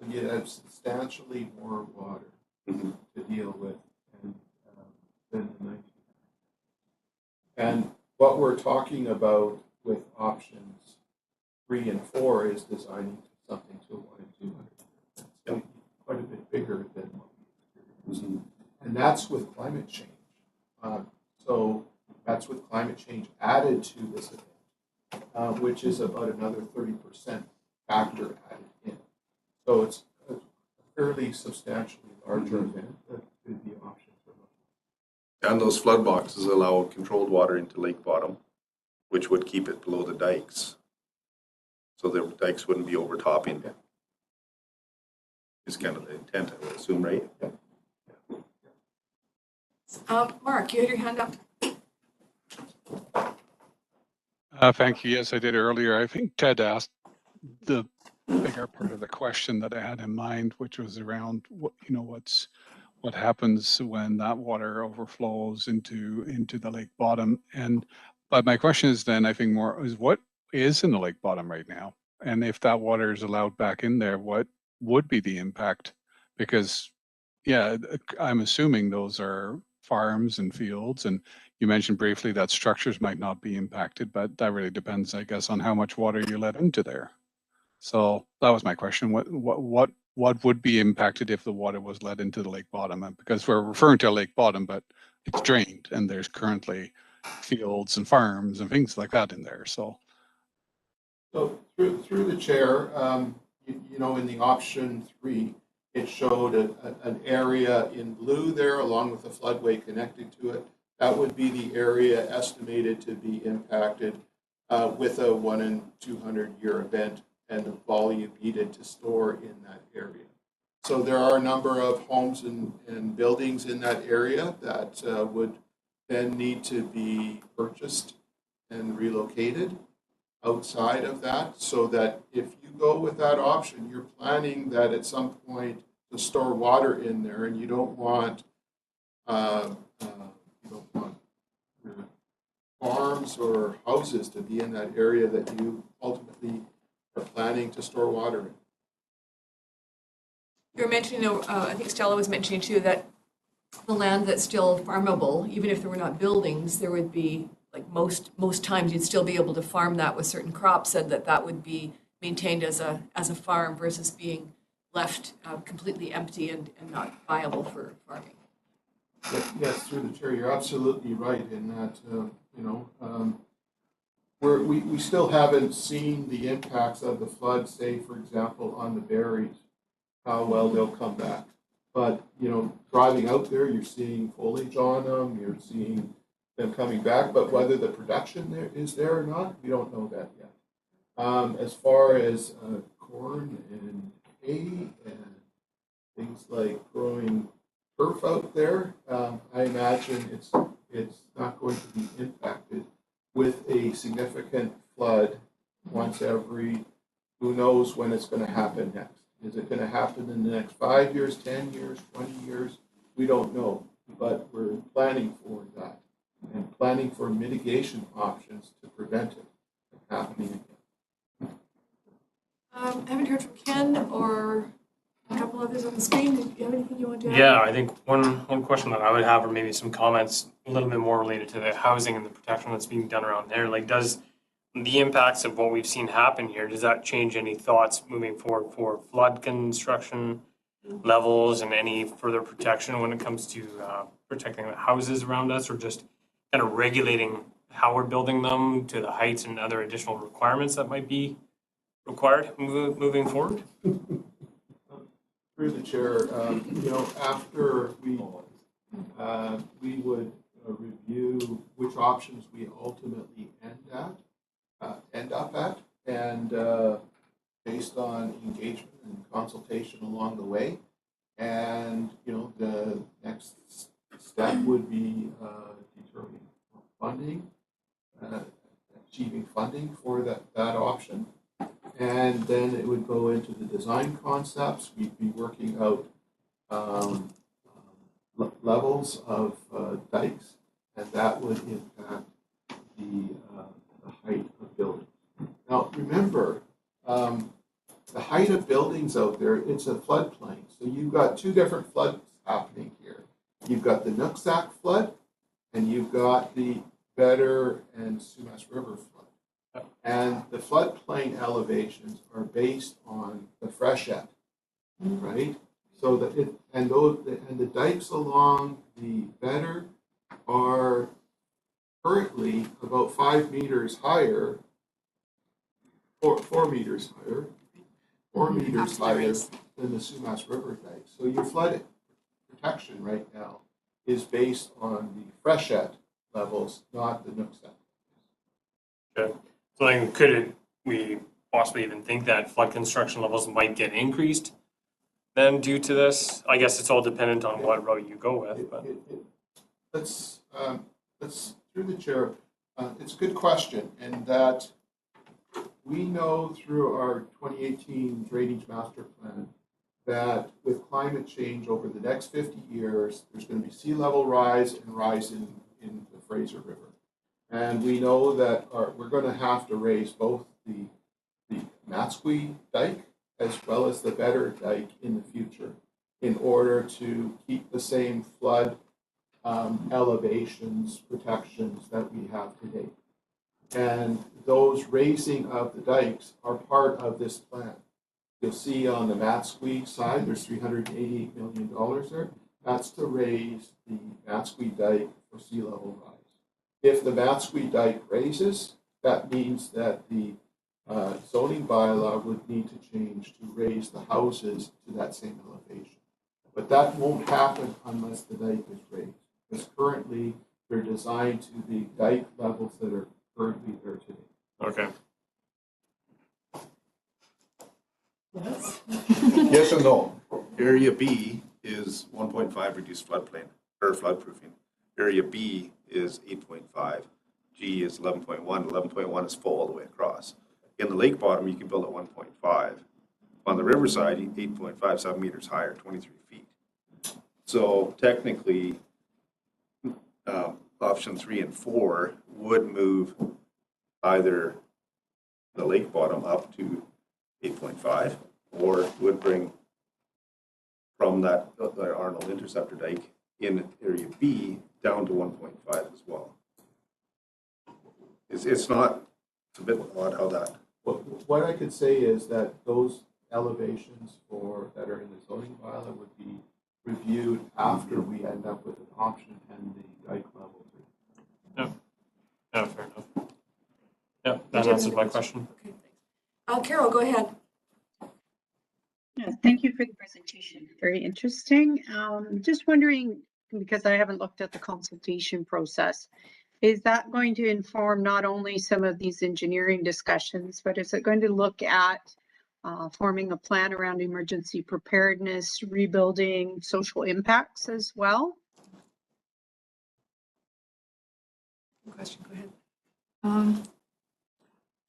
event. So you have substantially more water to deal with than the 1990. And what we're talking about with options 3 and 4 is designing something to a 1 in 200 year event. So quite a bit bigger than what we experienced. And that's with climate change. So that's with climate change added to this event, which is about another 30% factor added in. So it's a fairly substantially larger event that could be options for most. And those flood boxes allow controlled water into lake bottom, which would keep it below the dikes. So the dikes wouldn't be overtopping. is kind of the intent, I would assume, right? Mark, you had your hand up. Thank you. Yes, I did earlier. I think Ted asked the bigger part of the question that I had in mind, which was around what happens when that water overflows into the lake bottom. But my question is then, I think more is what is in the lake bottom right now, and if that water is allowed back in there, what would be the impact? Because yeah, I'm assuming those are farms and fields, and you mentioned briefly that structures might not be impacted, but that really depends, I guess, on how much water you let into there. So that was my question. What would be impacted if the water was let into the lake bottom? And because we're referring to a lake bottom, but it's drained, and there's currently fields and farms and things like that in there. So through the chair, in the option 3, it showed an area in blue there along with the floodway connecting to it. That would be the area estimated to be impacted with a 1 in 200 year event and the volume needed to store in that area. So there are a number of homes and buildings in that area that would then need to be purchased and relocated outside of that, so that if you go with that option, you're planning that at some point to store water in there, and you don't want your farms or houses to be in that area that you ultimately are planning to store water in. You were mentioning, I think Stella was mentioning too, that the land that's still farmable, even if there were not buildings, there would be, like most times, you'd still be able to farm that with certain crops, and that would be maintained as a farm versus being left completely empty and not viable for farming. Yes, through the chair, you're absolutely right in that, we still haven't seen the impacts of the flood, say, for example, on the berries, how well they'll come back. But, driving out there, you're seeing foliage on them, you're seeing them coming back, but whether the production is there or not, we don't know that yet. As far as corn and hay and things like growing turf out there, I imagine it's not going to be impacted with a significant flood once every, who knows when it's going to happen next. Is it going to happen in the next 5 years, 10 years, 20 years? We don't know, but we're planning for that and planning for mitigation options to prevent it from happening again. I haven't heard from Ken or a couple others on the screen. Do you have anything you want to add? Yeah, I think one question that I would have, or maybe some comments a little bit more related to the housing and the protection that's being done around there. Like, does the impacts of what we've seen happen here, does that change any thoughts moving forward for flood construction levels and any further protection when it comes to protecting the houses around us, or just kind of regulating how we're building them to the heights and other additional requirements that might be required moving forward? Through the chair, after we would review which options we ultimately end up at, and based on engagement and consultation along the way, and the next step would be determining funding, achieving funding for that option. And then it would go into the design concepts. We'd be working out levels of dikes, and that would impact the height of buildings. Now, remember, the height of buildings out there, it's a floodplain. So you've got two different floods happening here. You've got the Nooksack flood, and you've got the Better and Sumas River flood. And the floodplain elevations are based on the freshet, right? So the dikes along the Better are currently about 5 meters higher, 4 meters higher, 4 meters higher than the Sumas River dike. So your flood protection right now is based on the freshet levels, not the Nooksack. Okay. So then we possibly even think that flood construction levels might get increased then due to this? I guess it's all dependent on what route you go with, but. Let's, through the chair, it's a good question, in that we know through our 2018 drainage master plan that with climate change over the next 50 years, there's going to be sea level rise and rise in the Fraser River. And we know that we're going to have to raise both the Matsqui Dike as well as the Better Dike in the future in order to keep the same flood elevations, protections that we have today. And those raising of the dikes are part of this plan. You'll see on the Matsqui side, there's $388 million there. That's to raise the Matsqui Dike for sea level rise. If the Matsqui Dike raises, that means that the zoning bylaw would need to change to raise the houses to that same elevation. But that won't happen unless the dike is raised, because currently they're designed to the dike levels that are currently there today. Okay. Yes. Yes and no. Area B is 1.5 reduced floodplain, or floodproofing. Area B is 8.5. G is 11.1. 11.1 is full all the way across. In the lake bottom, you can build at 1.5. On the riverside, 8.5, 7 meters higher, 23 feet. So technically, option 3 and 4 would move either the lake bottom up to 8.5, or would bring from that the Arnold Interceptor Dike in Area B down to 1.5 as well. It's not, it's a bit odd how that. What I could say is that those elevations that are in the zoning bylaw would be reviewed after we end up with an option and the dike level. Yeah, fair enough. Yeah, that answers my question. Okay, thanks. Carol, go ahead. Yeah, thank you for the presentation. Very interesting. Just wondering, because I haven't looked at the consultation process, is that going to inform not only some of these engineering discussions, but is it going to look at forming a plan around emergency preparedness, rebuilding, social impacts as well? Question, go ahead.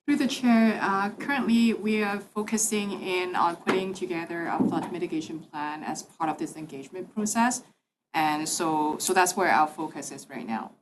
Through the chair, currently we are focusing in on putting together a flood mitigation plan as part of this engagement process. And so that's where our focus is right now.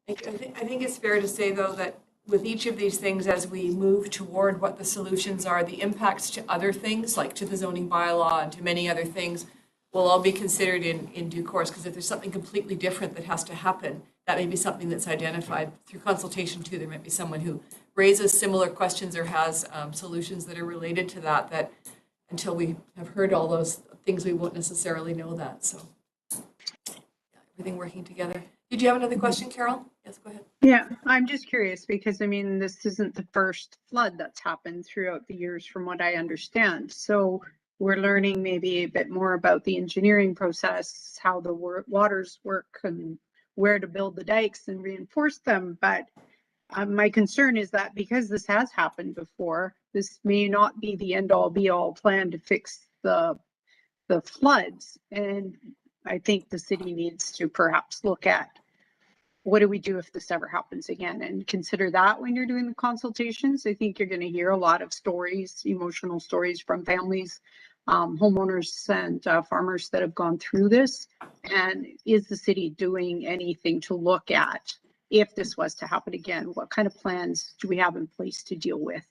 I think it's fair to say, though, that with each of these things, as we move toward what the solutions are, the impacts to other things, like to the zoning bylaw and to many other things, will all be considered in due course. Because if there's something completely different that has to happen, that may be something that's identified through consultation too. There might be someone who raises similar questions or has solutions that are related to that, that until we have heard all those things, we won't necessarily know that. So everything working together. Did you have another question, Carol? Yes, go ahead. Yeah, I'm just curious because, I mean, this isn't the first flood that's happened throughout the years from what I understand. So we're learning maybe a bit more about the engineering process, how the waters work and where to build the dikes and reinforce them. But my concern is that because this has happened before, this may not be the end all be all plan to fix the floods. And I think the city needs to perhaps look at what do we do if this ever happens again, and consider that when you're doing the consultations. I think you're going to hear a lot of stories, emotional stories from families, homeowners and farmers that have gone through this. And is the city doing anything to look at if this was to happen again? What kind of plans do we have in place to deal with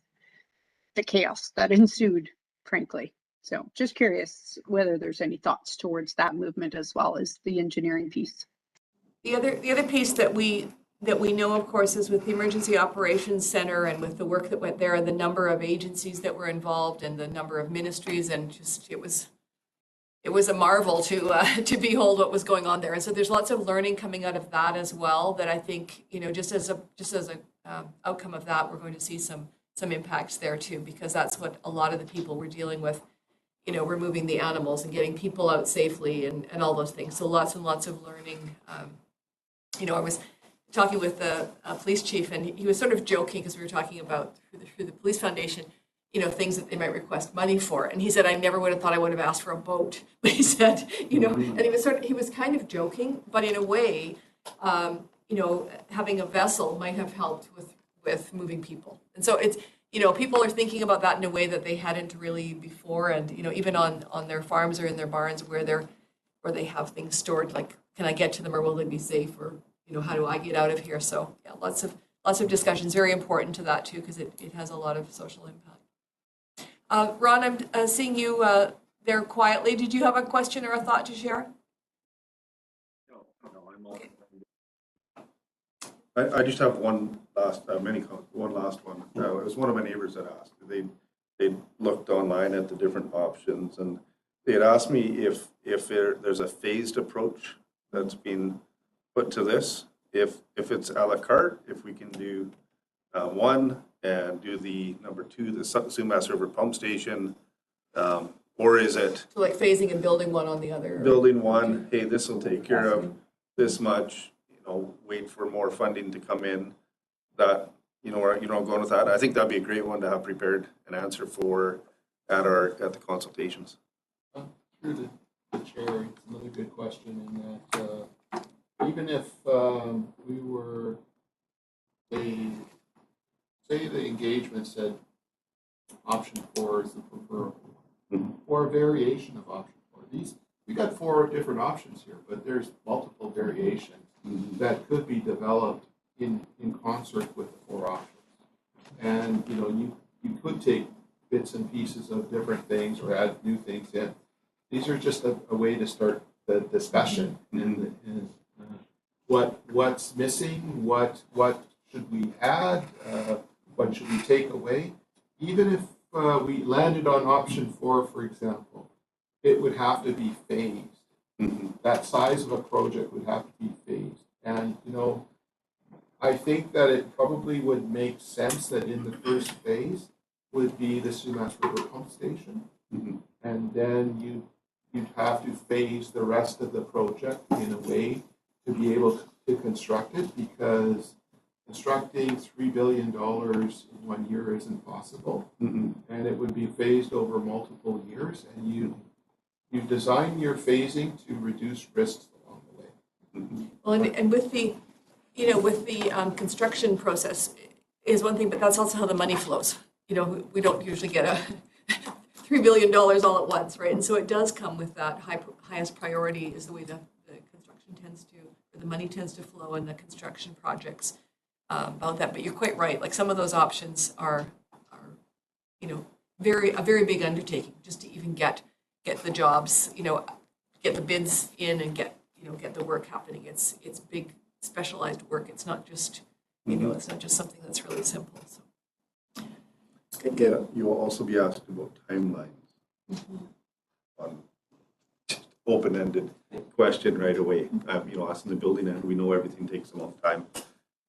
the chaos that ensued, frankly? So just curious whether there's any thoughts towards that movement as well as the engineering piece. The other piece that we know, of course, is with the Emergency Operations Center and with the work that went there, the number of agencies that were involved and the number of ministries, and just it was a marvel to behold what was going on there. And so there's lots of learning coming out of that as well. That I think, you know, just as a outcome of that, we're going to see some impacts there too, because that's what a lot of the people were dealing with. You know, removing the animals and getting people out safely and all those things. So lots and lots of learning. You know, I was talking with the police chief, and he was sort of joking because we were talking about through the police foundation, you know, things that they might request money for. And he said, I never would have thought I would have asked for a boat. But he said, you know, and he was kind of joking, but in a way, you know, having a vessel might have helped with moving people. And so it's, you know, people are thinking about that in a way that they hadn't really before. And, you know, even on their farms or in their barns where they have things stored, like, can I get to them or will they be safe? Or, you know, how do I get out of here? So yeah, lots of discussions, very important to that too, because it has a lot of social impact. Ron, I'm seeing you there quietly. Did you have a question or a thought to share? No, I'm all. I just have one last, one last one. It was one of my neighbors that asked. They looked online at the different options, and they had asked me if there's a phased approach that's been put to this. If it's a la carte, if we can do one and do the number 2, the Sumas River Pump Station, or is it So like phasing and building one on the other? building one? Hey, this will take care of this much. You know, wait for more funding to come in. That going with that. I think that'd be a great one to have prepared an answer for at the consultations. Through the chair, it's another good question in that even if we were, say the engagement said option 4 is the preferable, or a variation of option 4. We got 4 different options here, but there's multiple variations that could be developed in concert with the 4 options. And you know, you could take bits and pieces of different things or add new things in. These are just a way to start the discussion and what's missing, what should we add, what should we take away. Even if we landed on option 4, for example, it would have to be phased. That size of a project would have to be phased. And you know, I think that it probably would make sense that in the first phase would be the Sumas River Pump Station, and then you'd have to phase the rest of the project in a way to be able to construct it, because constructing $3 billion in 1 year isn't possible, and it would be phased over multiple years, and you design your phasing to reduce risks along the way. Well, and with the, you know, with the construction process is one thing, but that's also how the money flows. You know, we don't usually get a $3 billion all at once, right? And so it does come with that highest priority is the way the construction tends to, or the money tends to flow in the construction projects about that. But you're quite right. Like some of those options are you know, a very big undertaking just to even get the jobs, you know, get the bids in and get the work happening. It's big specialized work. It's not just, you know, it's not just something that's really simple. So. Good. Yeah, you will also be asked about timelines. On open-ended question right away. You know, us in the building end, we know everything takes a long time,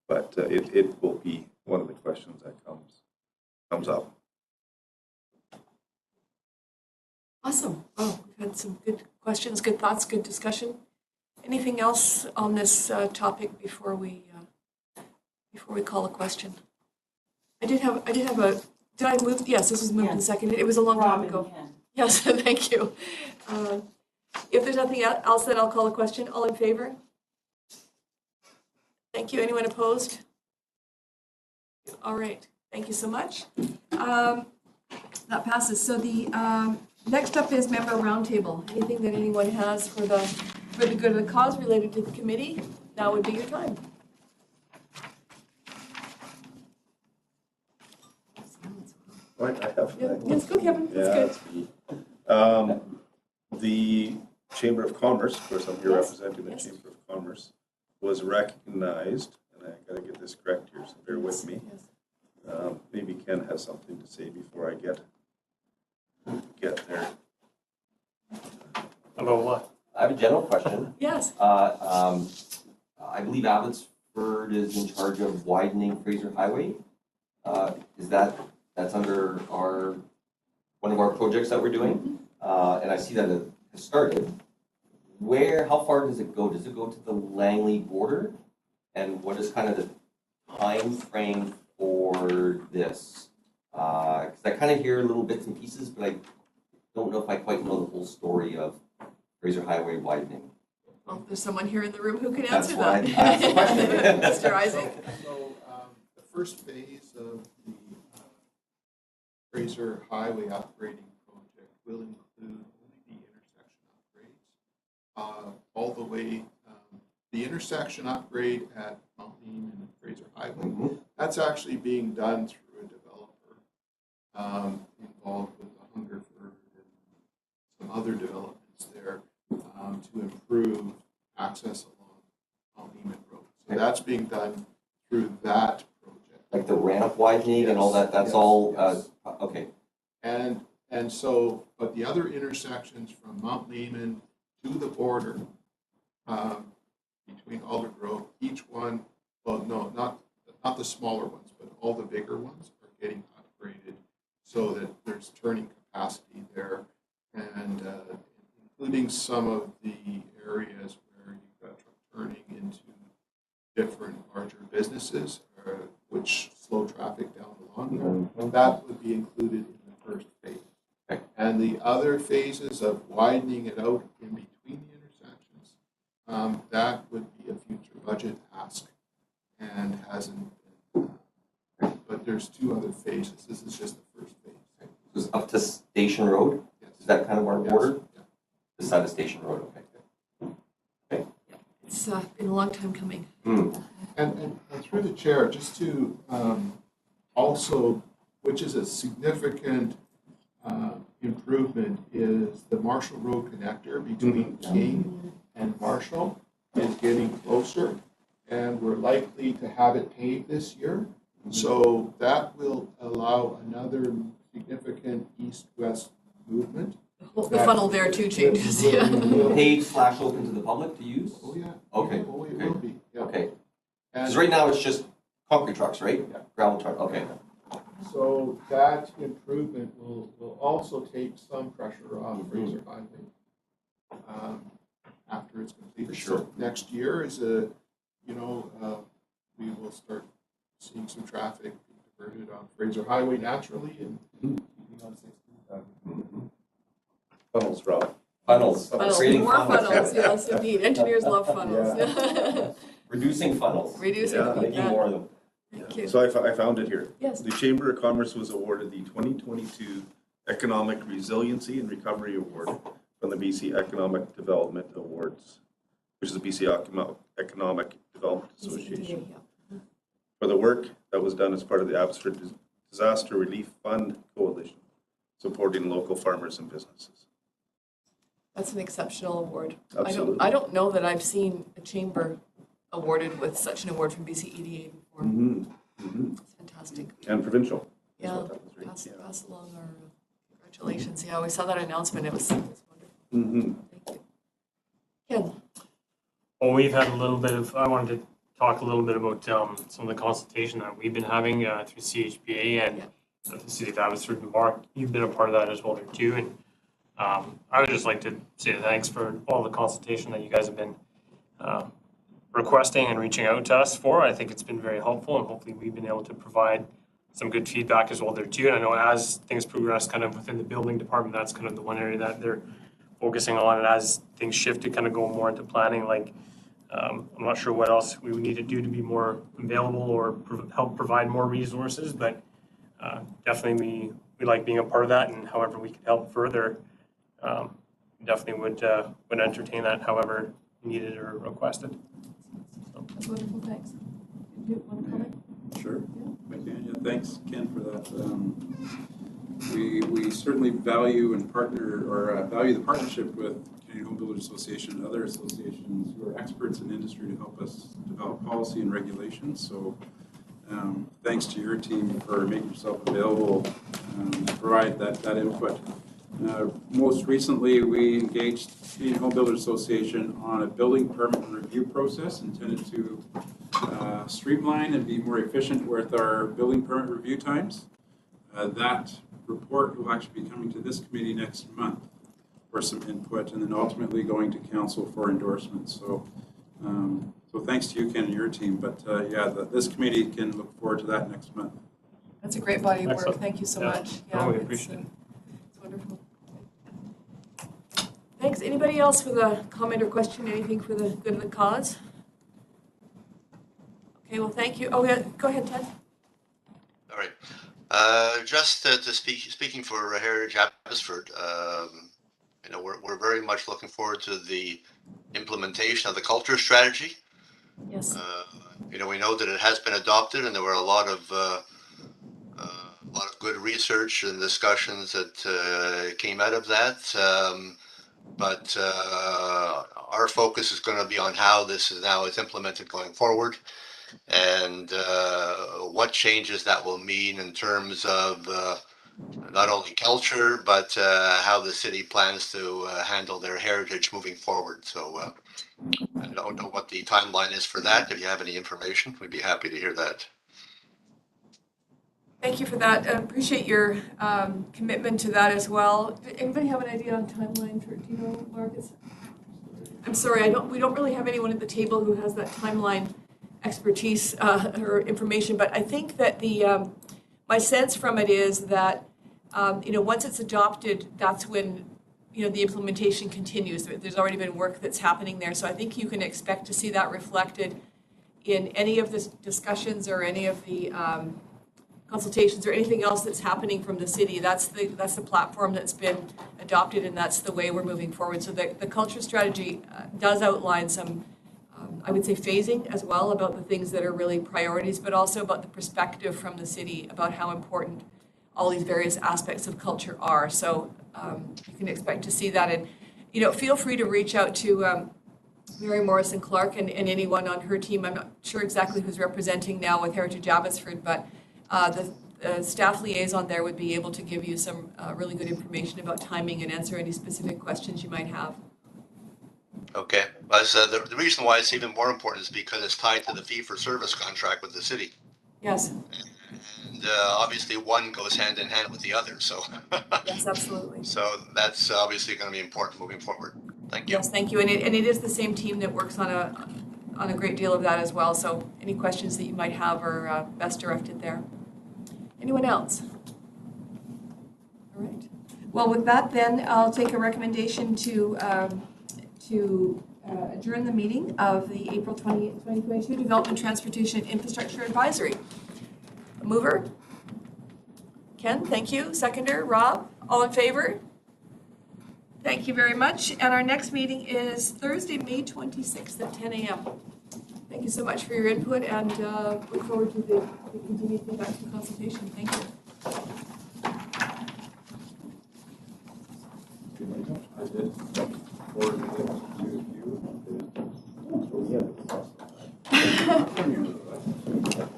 but it will be one of the questions that comes up. Awesome. Oh, we've had some good questions, good thoughts, good discussion. Anything else on this topic before we call a question? I did have a. Did I move? Yes, this was moved and seconded. It was a long time ago. Yes, thank you. If there's nothing else, then I'll call a question. All in favor? Thank you. Anyone opposed? All right. Thank you so much. That passes. So the next up is member roundtable. Anything that anyone has for the good of the cause related to the committee, now would be your time. Right, I have. Yes, go Kevin. That's good. The Chamber of Commerce, of course, I'm here Yes. representing the Yes. Chamber of Commerce, was recognized, and I gotta get this correct here, so bear with me. Yes. Maybe Ken has something to say before I get there. About what? I have a general question. Yes. I believe Abbotsford is in charge of widening Fraser Highway. That's under one of our projects that we're doing, and I see that it has started. How far does it go? Does it go to the Langley border? and what is kind of the time frame for this? Because I kind of hear little bits and pieces, but I don't know if I quite know the whole story of Fraser Highway widening. Well, there's someone here in the room who can That's answer why that. I asked the question. Mr. Isaac. So, the first phase of the Fraser Highway upgrading project will include only the intersection upgrades. All the way, the intersection upgrade at Mount Lean and Fraser Highway, that's actually being done through a developer involved with the Hungerford and some other developments there to improve access along Mount Lean Road. So that's being done through that project. Like the ramp widening and all that, that's Yes, all, yes. okay. And so, but the other intersections from Mount Lehman to the border, between Alder Grove, each one, well, no, not the smaller ones, but all the bigger ones are getting upgraded so that there's turning capacity there, and including some of the areas where you've got truck turning into different larger businesses, which slow traffic down along there. That would be included in the first phase. Okay. And the other phases of widening it out in between the intersections, that would be a future budget ask and hasn't been. But there's two other phases. This is just the first phase. This is up to Station Road? Yes. Is that kind of our Yes. border? Yeah. This side of Station Road, okay. It's been a long time coming. And through the chair, just to also, which is a significant improvement, is the Marshall Road connector between King and Marshall is getting closer, and we're likely to have it paved this year. So that will allow another significant east-west movement. The funnel there too changes, yeah. Paid / open to the public to use? Oh, yeah. Okay. Oh, it Okay. will be, yeah. Okay, And because right now it's just concrete trucks, right? Yeah. Gravel truck, okay. so that improvement will also take some pressure off Fraser Highway after it's completed. For sure. So next year is we will start seeing some traffic being diverted on Fraser Highway naturally and keeping on 16. Funnels, Rob. Funnels. Funnels, Creating more funnels, yes, indeed. Engineers love funnels. Reducing funnels. Reducing, Yeah. Making more of them. Thank you. So I found it here. Yes. The Chamber of Commerce was awarded the 2022 Economic Resiliency and Recovery Award from the BC Economic Development Awards, which is the BC Economic Development Association, for the work that was done as part of the Abbotsford Disaster Relief Fund Coalition, supporting local farmers and businesses. That's an exceptional award. Absolutely. I don't know that I've seen a chamber awarded with such an award from BC EDA before. It's fantastic. And provincial. is Yeah, what that was, right? pass along our congratulations. Yeah, we saw that announcement. It was wonderful. Mhm. Thank you. Ken? Well, we've had a little bit of, I wanted to talk a little bit about some of the consultation that we've been having through CHPA and the City of Abbotsford. And Mark, you've been a part of that as well there too. And I would just like to say thanks for all the consultation that you guys have been requesting and reaching out to us for. I think it's been very helpful, and hopefully we've been able to provide some good feedback as well there too. And I know as things progress kind of within the building department, that's kind of the one area that they're focusing on. And as things shift to kind of go more into planning, like I'm not sure what else we would need to do to be more available or help provide more resources, but definitely we like being a part of that, and however we can help further, definitely would entertain that however needed or requested. So. That's wonderful, thanks. Did you want to comment? Sure. Yeah, thanks, Ken, for that. We certainly value and value the partnership with Canadian Home Builders Association and other associations who are experts in industry to help us develop policy and regulations. So thanks to your team for making yourself available to provide that input. Most recently, we engaged Canadian Home Builders Association on a building permit review process intended to streamline and be more efficient with our building permit review times. That report will actually be coming to this committee next month for some input, and then ultimately going to council for endorsement. So So thanks to you, Ken, and your team. But this committee can look forward to that next month. That's a great body of work. Excellent. Thank you so Yeah. much. No, we it's, appreciate it. It's wonderful. Thanks. Anybody else with a comment or question? Anything for the good of the cause? Okay, well, thank you. Oh, yeah, go ahead, Ted. All right. Just speaking for Heritage Abbotsford, we're very much looking forward to the implementation of the culture strategy. Yes. We know that it has been adopted, and there were a lot of good research and discussions that came out of that. But our focus is going to be on how this is implemented going forward, and what changes that will mean in terms of not only culture, but how the city plans to handle their heritage moving forward. So I don't know what the timeline is for that. If you have any information, we'd be happy to hear that. Thank you for that. I appreciate your commitment to that as well. Does anybody have an idea on timeline for, do you know, Marcus? I'm sorry, we don't really have anyone at the table who has that timeline expertise or information, but I think that my sense from it is that, once it's adopted, that's when, the implementation continues. There's already been work that's happening there. So I think you can expect to see that reflected in any of the discussions or any of the consultations or anything else that's happening from the city. That's the platform that's been adopted, and that's the way we're moving forward. So the culture strategy does outline some, I would say, phasing as well about the things that are really priorities, but also about the perspective from the city about how important all these various aspects of culture are. So you can expect to see that. And, feel free to reach out to Mary Morrison-Clark and anyone on her team. I'm not sure exactly who's representing now with Heritage Abbotsford, but the staff liaison there would be able to give you some really good information about timing and answer any specific questions you might have. Okay. The reason why it's even more important is because it's tied to the fee-for-service contract with the city. Yes. And obviously one goes hand in hand with the other. So yes, absolutely. So that's obviously going to be important moving forward. Thank you. Yes, thank you. And it is the same team that works on a great deal of that as well. So any questions that you might have are best directed there. Anyone else? All right. Well, with that, then I'll take a recommendation to adjourn the meeting of the April 20, 2022 Development, Transportation, Infrastructure Advisory. A mover? Ken, thank you. Seconder, Rob? All in favor? Thank you very much. And our next meeting is Thursday, May 26th at 10 a.m. Thank you so much for your input, and look forward to the continued feedback and consultation. Thank you. I did forward it to you.